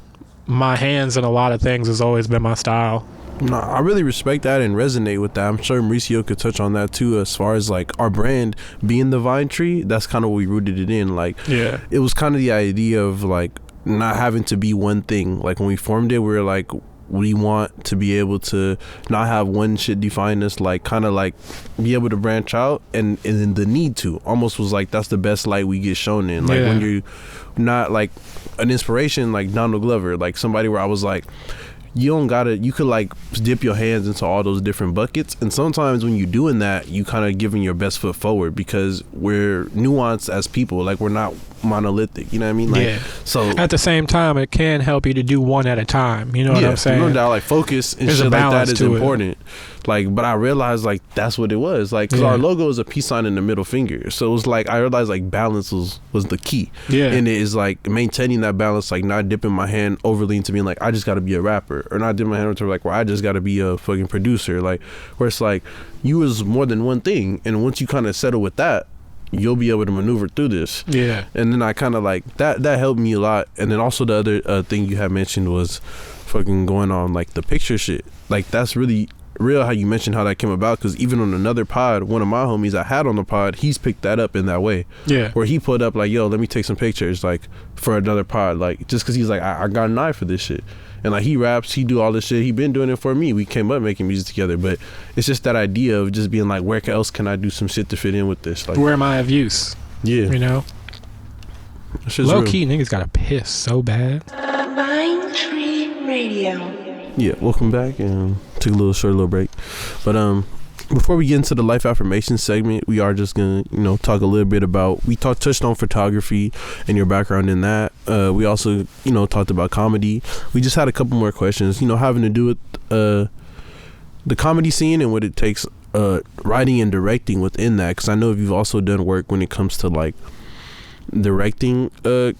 my hands in a lot of things has always been my style. No, I really respect that and resonate with that. I'm sure Mauricio could touch on that too, as far as like our brand being the Vine Tree. That's kind of what we rooted it in. Like, yeah, it was kind of the idea of like not having to be one thing. Like when we formed it, we were like, we want to be able to not have one shit define us, like kind of like be able to branch out, and then the need to almost was like that's the best light we get shown in. Like when you're not like an inspiration like Donald Glover, like somebody where I was like, you could like dip your hands into all those different buckets, and sometimes when you're doing that, you kind of giving your best foot forward, because we're nuanced as people. Like we're not monolithic, you know what I mean? Like, so at the same time, it can help you to do one at a time. You know what I'm saying? No doubt, like focus and shit like that is important. Like, but I realized like that's what it was, like, because our logo is a peace sign and the middle finger. So it was like I realized like balance was the key. Yeah, and it is like maintaining that balance, like not dipping my hand overly into being like I just got to be a rapper, or not dipping my hand into like where I just got to be a fucking producer. Like where it's like you was more than one thing, and once you kind of settle with that, you'll be able to maneuver through this. Yeah. And then I kind of like that helped me a lot. And then also the other thing you had mentioned was fucking going on like the picture shit. Like that's really real how you mentioned how that came about, because even on another pod, one of my homies I had on the pod, he's picked that up in that way. Yeah. Where he put up like, yo, let me take some pictures like for another pod, like just because he's like, I got an eye for this shit. And like he raps, he do all this shit, he been doing it for me. We came up making music together, but it's just that idea of just being like, where else can I do some shit to fit in with this? Like, Where am I of use? Yeah. You know? Low key, niggas gotta piss so bad. Mind Tree Radio. Yeah, welcome back, and took a little break. But before we get into the life affirmation segment, we are just gonna talk a little bit about, we touched on photography and your background in that. We also talked about comedy. We just had a couple more questions having to do with the comedy scene and what it takes writing and directing within that, because I know you've also done work when it comes to like directing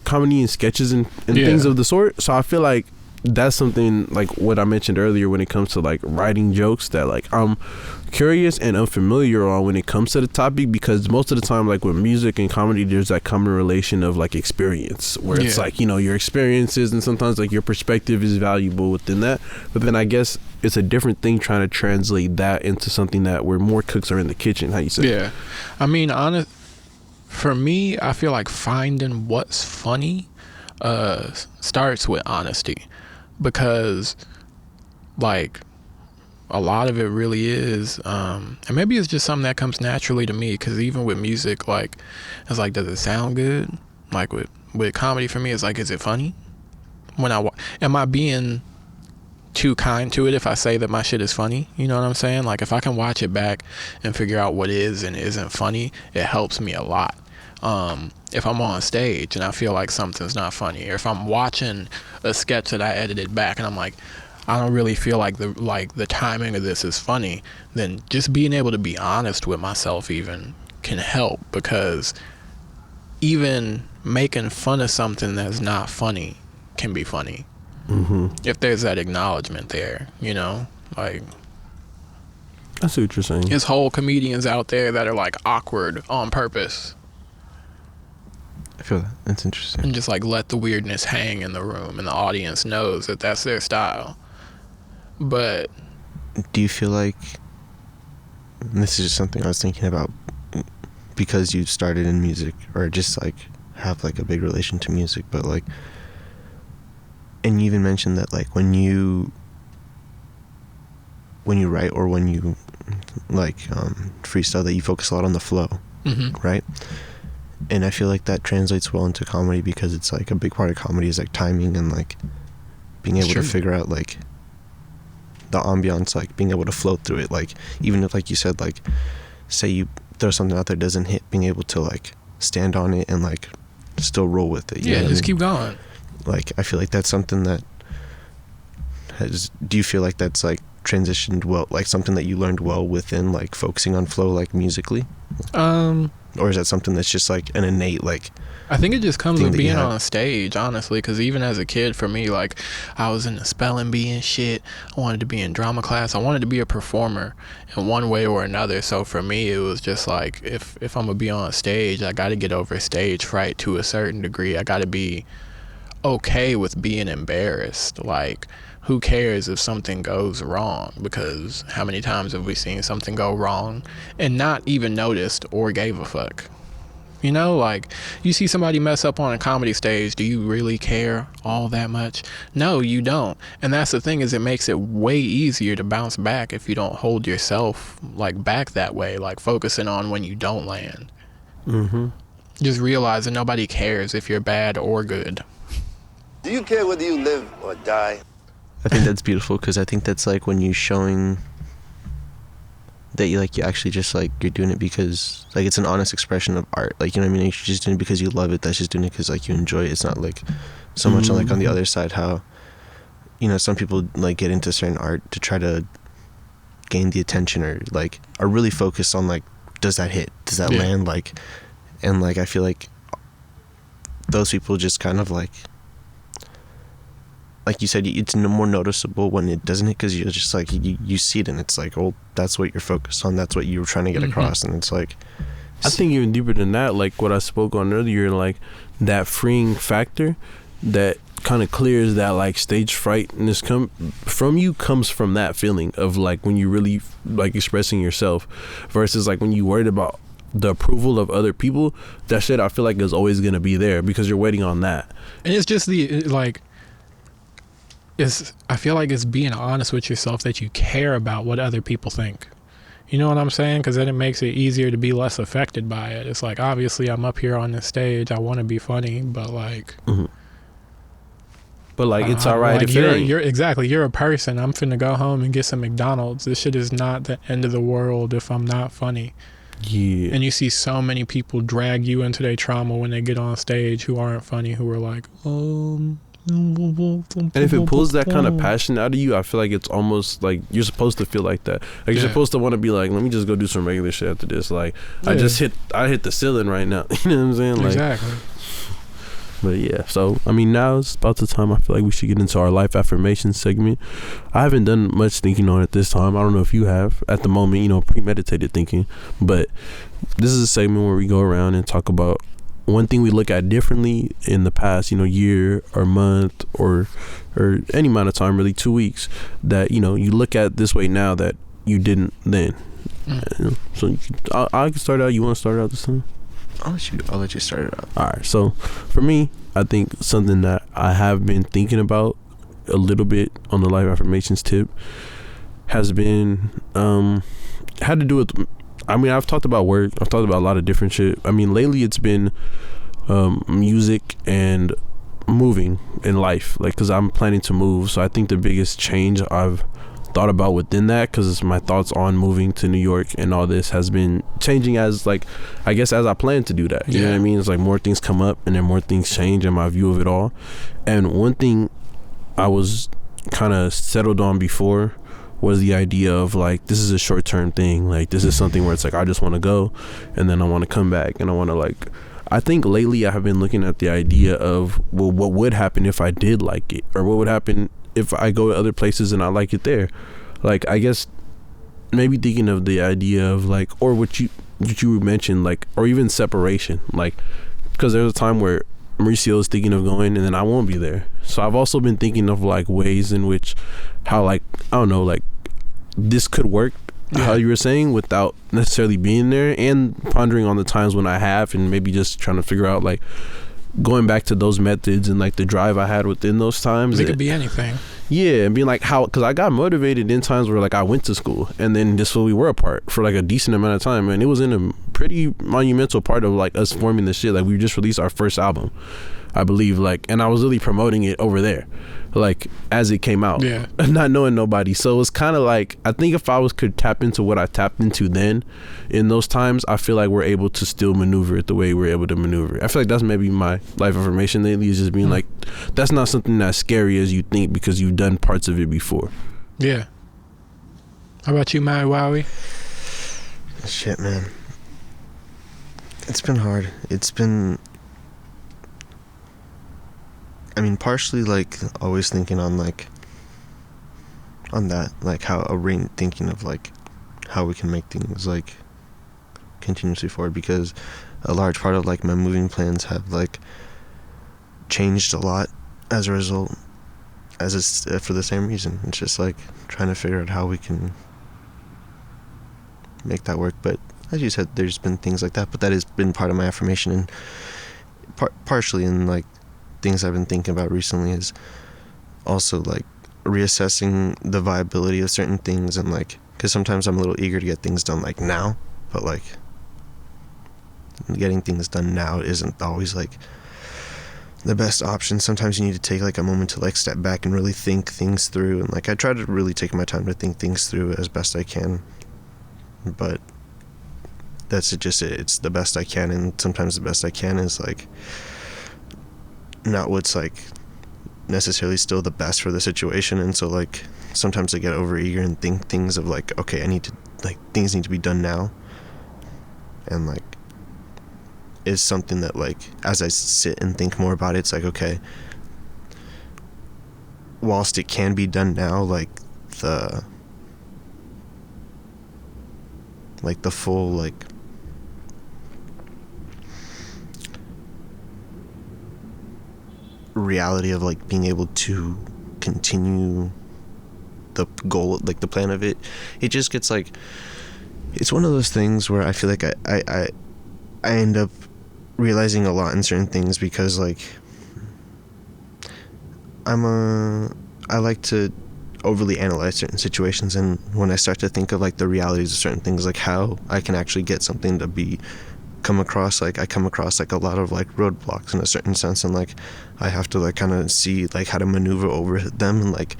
comedy and sketches and things of the sort. So I feel like that's something like what I mentioned earlier when it comes to like writing jokes that like I'm curious and unfamiliar on when it comes to the topic, because most of the time like with music and comedy there's that common relation of like experience where it's like your experiences, and sometimes like your perspective is valuable within that, but then I guess it's a different thing trying to translate that into something that where more cooks are in the kitchen. How you say? Yeah, I mean, for me, I feel like finding what's funny starts with honesty, because like a lot of it really is and maybe it's just something that comes naturally to me, because even with music, like it's like, does it sound good? Like with comedy, for me, it's like, is it funny? When am I being too kind to it if I say that my shit is funny? You know what I'm saying? Like if I can watch it back and figure out what is and isn't funny, it helps me a lot. If I'm on stage and I feel like something's not funny, or if I'm watching a sketch that I edited back and I'm like, I don't really feel like the timing of this is funny, then just being able to be honest with myself even can help, because even making fun of something that's not funny can be funny. If there's that acknowledgement there, like, I see what you're saying. there's whole comedians out there that are like awkward on purpose. I feel that. That's interesting. And just like let the weirdness hang in the room, and the audience knows that that's their style. But do you feel like, and this is just something I was thinking about, because you started in music, or just like have like a big relation to music, but like, and you even mentioned that like when you write or when you like freestyle, that you focus a lot on the flow, right? And I feel like that translates well into comedy, because it's like a big part of comedy is like timing and like being able to figure out like the ambiance, like being able to flow through it. Like even if, like you said, like say you throw something out there doesn't hit, being able to like stand on it and like still roll with it. yeah, just keep going. Like I feel like that's something that do you feel like that's like transitioned well, like something that you learned well within like focusing on flow, like musically? Or is that something that's just like an innate, like, I think it just comes with being on stage, honestly, because even as a kid, for me, like, I was in the spelling bee and shit. I wanted to be in drama class. I wanted to be a performer in one way or another. So for me, it was just like, if I'm going to be on stage, I got to get over stage fright to a certain degree. I got to be okay with being embarrassed. Like, who cares if something goes wrong? Because how many times have we seen something go wrong and not even noticed or gave a fuck? Like, you see somebody mess up on a comedy stage, do you really care all that much? No, you don't. And that's the thing, is it makes it way easier to bounce back if you don't hold yourself like back that way, like focusing on when you don't land. Just realizing nobody cares if you're bad or good. Do you care whether you live or die? I think that's beautiful, because I think that's like when you're showing that you actually just like you're doing it because like it's an honest expression of art, like, you know what I mean? You're just doing it because you love it. That's just doing it because like you enjoy it. It's not like so much like on the other side how some people like get into certain art to try to gain the attention, or like are really focused on like, does that hit, does that land, like, and like I feel like those people just kind of like you said, it's more noticeable when it doesn't hit, because you're just like you see it and it's like, oh, that's what you're focused on, that's what you were trying to get across. And it's like, I think even deeper than that, like what I spoke on earlier, like that freeing factor that kind of clears that like stage frightness comes from that feeling of like when you really like expressing yourself versus like when you worried about the approval of other people. That shit I feel like is always gonna be there because you're waiting on that. And it's just I feel like it's being honest with yourself that you care about what other people think. You know what I'm saying? Because then it makes it easier to be less affected by it. It's like, obviously I'm up here on this stage, I want to be funny, but like but like it's all right like if it you're exactly, you're a person. I'm finna go home and get some McDonald's. This shit is not the end of the world if I'm not funny. Yeah. And you see so many people drag you into their trauma when they get on stage who aren't funny, who are like, and if it pulls that kind of passion out of you, I feel like it's almost like you're supposed to feel like that. Like you're supposed to want to be like, let me just go do some regular shit after this. Like I hit the ceiling right now. You know what I'm saying? Like, exactly. But yeah, so I mean, now it's about the time I feel like we should get into our life affirmation segment. I haven't done much thinking on it this time. I don't know if you have at the moment, you know, premeditated thinking. But this is a segment where we go around and talk about one thing we look at differently in the past, you know, year or month or any amount of time, really 2 weeks, that, you know, you look at this way now that you didn't then. So I can start out. You want to start out this time? I'll let you start it out. All right. So for me, I think something that I have been thinking about a little bit on the life affirmations tip has been had to do with, I mean, I've talked about work. I've talked about a lot of different shit. I mean, lately it's been music and moving in life, like, because I'm planning to move. So I think the biggest change I've thought about within that, because my thoughts on moving to New York and all this has been changing as, like, I guess as I plan to do that. You know what I mean? It's like more things come up and then more things change in my view of it all. And one thing I was kind of settled on before was the idea of, like, this is a short-term thing. Like, this is something where it's like I just want to go and then I want to come back and I want to, like, I think lately I have been looking at the idea of, well, what would happen if I did like it, or what would happen if I go to other places and I like it there. Like, I guess maybe thinking of the idea of, like, or what you mentioned, like, or even separation, like, because there's a time where Mauricio is thinking of going and then I won't be there. So I've also been thinking of, like, ways in which how, like, I don't know, like, this could work, how you were saying, without necessarily being there, and pondering on the times when I have, and maybe just trying to figure out, like, going back to those methods and, like, the drive I had within those times. It could be anything. Yeah, and being like, how, because I got motivated in times where, like, I went to school and then just we were apart for, like, a decent amount of time, and it was in a pretty monumental part of, like, us forming this shit. Like, we just released our first album, I believe, like, and I was really promoting it over there, like, as it came out, not knowing nobody. So it's kind of like, I think if I could tap into what I tapped into then in those times, I feel like we're able to still maneuver it the way we're able to maneuver it. I feel like that's maybe my life affirmation lately, is just being like, that's not something that's scary as you think because you've done parts of it before. Yeah. How about you, Wowie? Shit, man. It's been hard. It's been, I mean, partially, like, always thinking on, like, on that, like, how thinking of, like, how we can make things, like, continuously forward, because a large part of, like, my moving plans have, like, changed a lot as a result, as it's for the same reason. It's just, like, trying to figure out how we can make that work. But as you said, there's been things like that, but that has been part of my affirmation, and partially in, like, things I've been thinking about recently is also, like, reassessing the viability of certain things, and, like, because sometimes I'm a little eager to get things done, like, now, but, like, getting things done now isn't always, like, the best option. Sometimes you need to take, like, a moment to, like, step back and really think things through, and, like, I try to really take my time to think things through as best I can, but that's just it. It's the best I can, and sometimes the best I can is, like, not what's, like, necessarily still the best for the situation. And so, like, sometimes I get over eager and think things of, like, okay, I need to, like, things need to be done now, and, like, is something that, like, as I sit and think more about it, it's like, okay, whilst it can be done now, like, the full, like, reality of like being able to continue the goal, like the plan of it, it just gets like, it's one of those things where I feel like I end up realizing a lot in certain things because like I like to overly analyze certain situations, and when I start to think of like the realities of certain things, like how I can actually get something to come across like a lot of like roadblocks in a certain sense, and like I have to like kind of see like how to maneuver over them, and like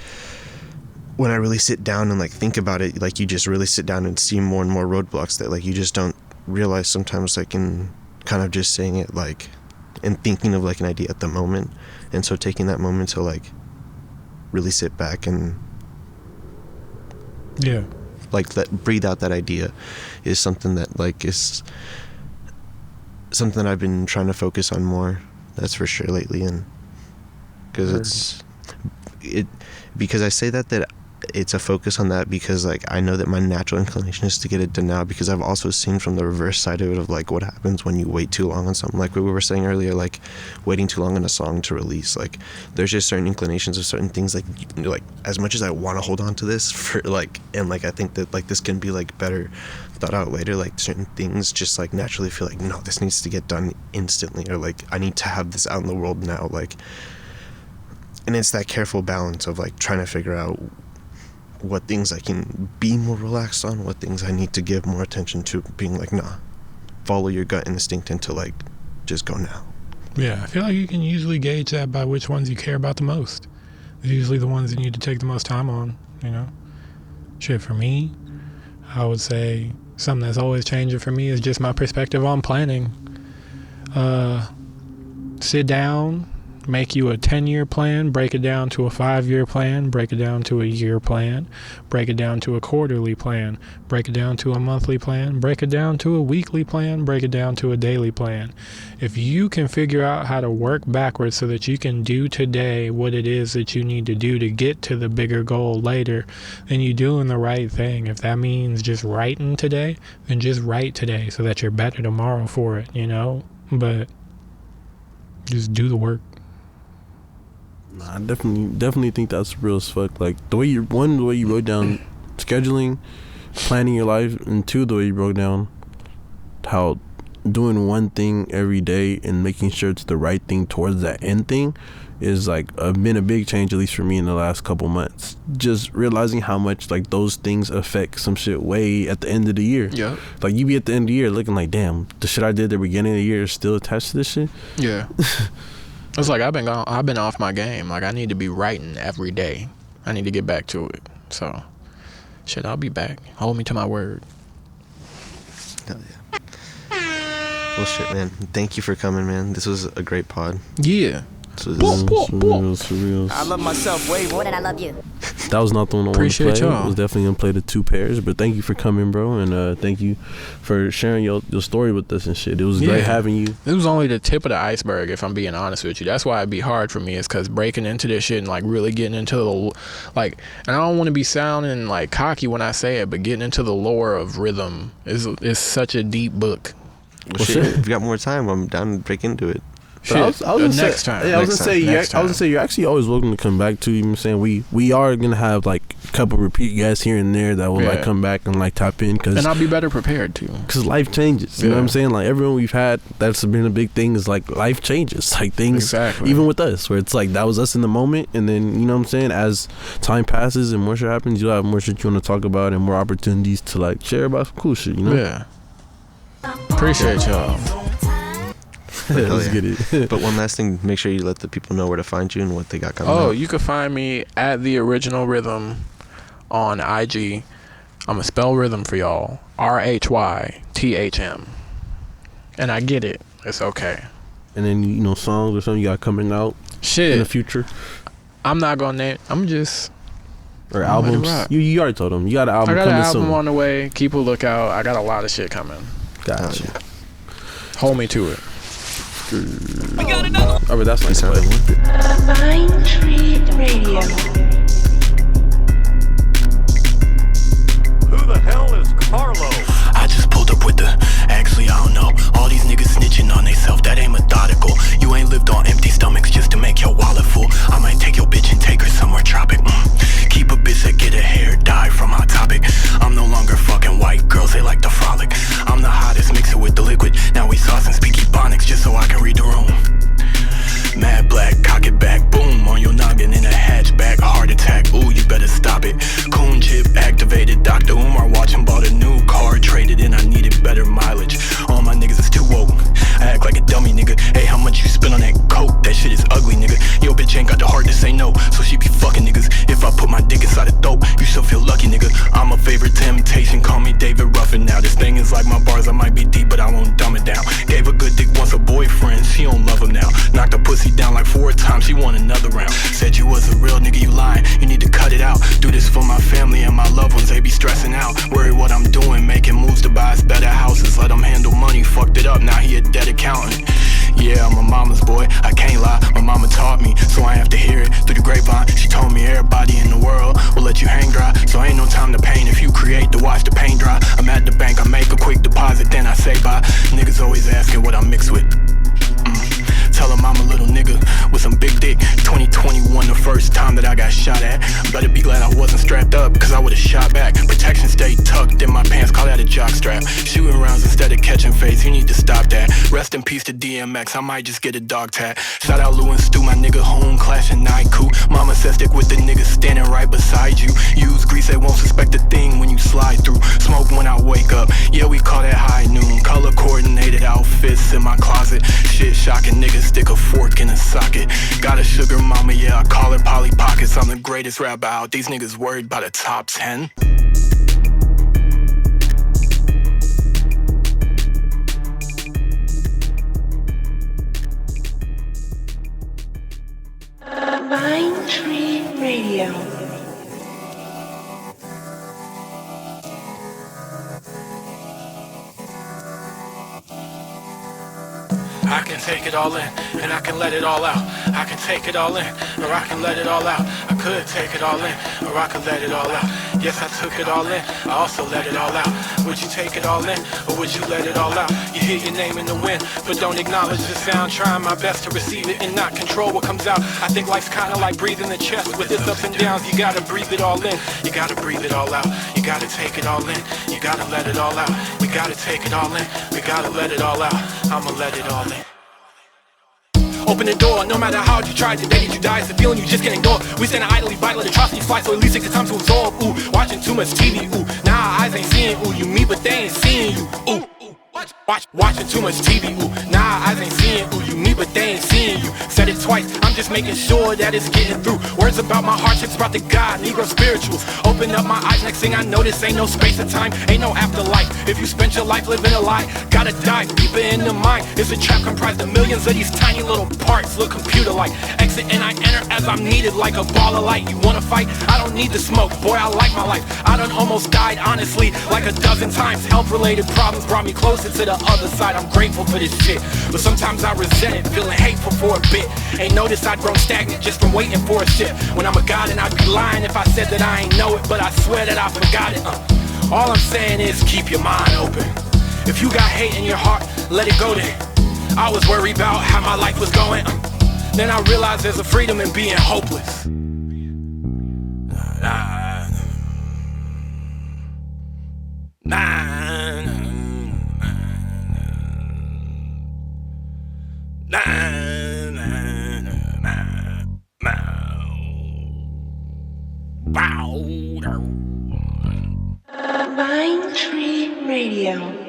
when I really sit down and like think about it, like you just really sit down and see more and more roadblocks that like you just don't realize sometimes, like in kind of just saying it like and thinking of like an idea at the moment. And so taking that moment to like really sit back and like breathe out that idea is something that like is something that I've been trying to focus on more, that's for sure, lately. And because because I say that it's a focus on that because like I know that my natural inclination is to get it done now, because I've also seen from the reverse side of it of like what happens when you wait too long on something, like what we were saying earlier, like waiting too long on a song to release. Like there's just certain inclinations of certain things, like as much as I want to hold on to this for like, and like I think that like this can be like better thought out later, like certain things just like naturally feel like, no, this needs to get done instantly, or like I need to have this out in the world now, like. And it's that careful balance of like trying to figure out what things I can be more relaxed on, what things I need to give more attention to, being like, nah, follow your gut instinct into like, just go now. Yeah, I feel like you can usually gauge that by which ones you care about the most. They're usually the ones that you need to take the most time on, you know? Shit, for me, I would say something that's always changing for me is just my perspective on planning. Sit down, make you a 10-year plan, break it down to a 5-year plan, break it down to a year plan, break it down to a quarterly plan, break it down to a monthly plan, break it down to a weekly plan, break it down to a daily plan. If you can figure out how to work backwards so that you can do today what it is that you need to do to get to the bigger goal later, then you're doing the right thing. If that means just writing today, then just write today so that you're better tomorrow for it, you know? But just do the work. Nah, I definitely think that's real as fuck. Like the way you wrote down scheduling, planning your life, and two, the way you wrote down how doing one thing every day and making sure it's the right thing towards that end thing is like been a big change, at least for me in the last couple months. Just realizing how much like those things affect some shit way at the end of the year. Yeah. Like you be at the end of the year looking like, damn, the shit I did at the beginning of the year is still attached to this shit. Yeah. It's like I've been off my game. Like I need to be writing every day. I need to get back to it. So, shit, I'll be back. Hold me to my word. Hell yeah. Well, shit, man. Thank you for coming, man. This was a great pod. Yeah. Surreal. I love myself way more than I love you. That was not the one I wanted to Appreciate play. y'all. I was definitely gonna play the two pairs, but thank you for coming, bro, and thank you for sharing your story with us and shit. It was great having you. It was only the tip of the iceberg, if I'm being honest with you. That's why it'd be hard for me, is because breaking into this shit and like really getting into the like, and I don't want to be sounding like cocky when I say it, but getting into the lore of rhythm is such a deep book. Well, shit, if you got more time, I'm down to break into it. But I was gonna next say, time. Yeah, I was gonna say you're actually always welcome to come back too. You know what I'm saying? We are gonna have like a couple repeat guests here and there that will like come back and like tap in, and I'll be better prepared too. Because life changes. You know what I'm saying? Like everyone we've had that's been a big thing is like life changes. Like things, even with us, where it's like that was us in the moment, and then you know what I'm saying, as time passes and more shit happens, you'll have more shit you want to talk about and more opportunities to like share about some cool shit. You know? Yeah. Appreciate y'all. Let's get it. But one last thing, make sure you let the people know where to find you and what they got coming up. You can find me at The Original Rhythm on IG. I'm going to spell rhythm for y'all. RHYTHM. And I get it. It's okay. And then, you know, songs or something you got coming out in the future? I'm not going to name. I'm just... Or albums? You already told them. You got an album coming soon. I got an album on the way. Keep a lookout. I got a lot of shit coming. Gotcha. Hold me to it. We got another one. Oh, but that's nice. Pine Tree Radio. Who the hell is Carlo? I just pulled up with the. Actually, I don't know. All these niggas snitching on theyself. That ain't methodical. You ain't lived on empty stomachs just to make your wallet nigga. Hey, how much you spend on that coke? That shit is ugly, nigga. Yo, bitch ain't got the heart to say no, so she be fucking niggas. If I put my dick inside a throat, you still feel lucky, nigga. I'm a favorite temptation, call me David Ruffin now. This thing is like my bars, I might be deep, but I won't dumb it down. Gave a good dick once a boyfriend, she don't love him now. Knocked a pussy down like 4 times, she want another round. Said you was a real nigga, you lying, you need to cut it out. Do this for my family and my loved ones, they be stressing out. Worry what I'm doing, making moves to buy us better houses. Let them handle money, fucked it up, now he a dead accountant. Yeah, I'm a mama's boy, I can't lie, my mama taught me, so I have to hear it through the grapevine. She told me everybody in the world will let you hang dry, so ain't no time to paint if you create to watch the paint dry. I'm at the bank, I make a quick deposit, then I say bye. Niggas always asking what I'm mixed with. Tell him I'm a little nigga with some big dick. 2021 the first time that I got shot at. Better be glad I wasn't strapped up, cause I would've shot back. Protection stayed tucked in my pants, call that a jock strap. Shooting rounds instead of catching phase, you need to stop that. Rest in peace to DMX, I might just get a dog tag. Shout out Lou and Stu, my nigga home clashing Naiku. Mama said stick with the niggas standing right beside you. Use grease, they won't suspect a thing when you slide through. Smoke when I wake up, yeah we call that high noon. Color coordinated outfits in my closet. Shit shocking niggas stick a fork in a socket. Got a sugar mama, yeah I call her Polly Pockets. I'm the greatest rapper out, these niggas worried about a top 10. Vine Tree Radio. I can take it all in, and I can let it all out. I can take it all in, or I can let it all out. I could take it all in, or I could let it all out. Yes, I took it all in, I also let it all out. Would you take it all in, or would you let it all out? You hear your name in the wind, but don't acknowledge the sound. Trying my best to receive it and not control what comes out. I think life's kinda like breathing the chest with its ups and downs. You gotta breathe it all in, you gotta breathe it all out. You gotta take it all in, you gotta let it all out. We gotta take it all in, we gotta let it all out. I'ma let it all in. Open the door, no matter how hard you try. Today did you die, it's a feeling you just can't ignore. We stand idly by, let atrocities fly, so at least take the time to absorb. Ooh, watching too much TV, ooh, nah, eyes ain't seeing, ooh, you me, but they ain't seeing you, ooh. Watching too much TV, ooh, nah, eyes ain't seeing, ooh, you me, but they ain't seeing you. Said it twice, I'm just making sure that it's getting through. Words about my hardships, about the God, Negro spirituals. Open up my eyes, next thing I notice, ain't no space or time, ain't no afterlife. If you spent your life living a lie, gotta dive deeper in the mind. It's a trap comprised of millions of these tiny little parts, look computer-like. Exit and I enter as I'm needed, like a ball of light. You wanna fight? I don't need the smoke, boy, I like my life. I done almost died, honestly, like a dozen times. Health-related problems brought me closer to the other side. I'm grateful for this shit, but sometimes I resent it, feeling hateful for a bit. Ain't noticed I'd grown stagnant just from waiting for a ship. When I'm a god and I'd be lying if I said that I ain't know it, but I swear that I forgot it. All I'm saying is keep your mind open. If you got hate in your heart, let it go then. I was worried about how my life was going. Then I realized there's a freedom in being hopeless. Vine Tree Radio.